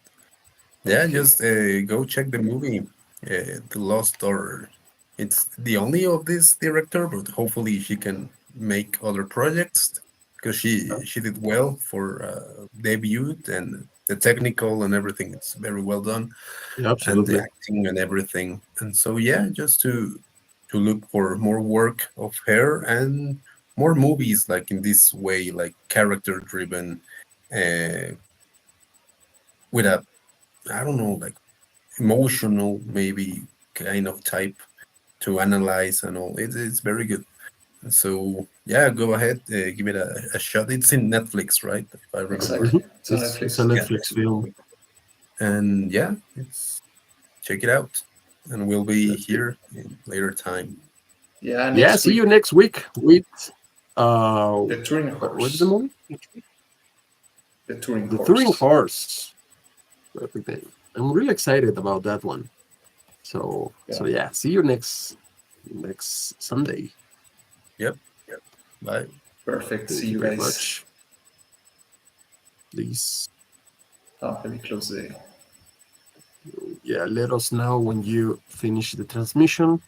Speaker 4: Yeah,
Speaker 1: Okay.
Speaker 4: just go check the movie, The Lost Daughter. It's the only of this director, but hopefully she can make other projects, because she did well for debut, and the technical and everything. It's very well done,
Speaker 2: Yeah,
Speaker 4: and the
Speaker 2: absolutely.
Speaker 4: acting and everything. And so yeah, just to look for more work of her and more movies like in this way, like character driven, uh, with a, I don't know, like emotional maybe kind of type to analyze and all. It's very good. So yeah, go ahead, give it a shot. It's in Netflix, right? If I remember.
Speaker 1: Exactly.
Speaker 2: Mhm.
Speaker 1: It's on
Speaker 2: It's a
Speaker 1: Netflix.
Speaker 4: Yeah.
Speaker 2: Netflix film.
Speaker 4: And yeah, it's check it out, and we'll be
Speaker 2: That's it.
Speaker 4: here in later time.
Speaker 1: Yeah.
Speaker 2: Yeah,
Speaker 1: Next
Speaker 2: see you
Speaker 1: week,
Speaker 2: next week with uh
Speaker 1: the touring
Speaker 2: what is the
Speaker 1: horse.
Speaker 2: movie?
Speaker 1: The touring
Speaker 2: The Touring
Speaker 1: horse.
Speaker 2: Horse. Perfect name. I'm really excited about that one. So
Speaker 1: Yeah.
Speaker 2: yeah, see you next Sunday.
Speaker 4: Yep. Bye.
Speaker 1: Perfect. See
Speaker 2: Thank you
Speaker 1: you
Speaker 2: very
Speaker 1: guys.
Speaker 2: much. Please,
Speaker 1: Let me close the.
Speaker 2: yeah, let us know when you finish the transmission.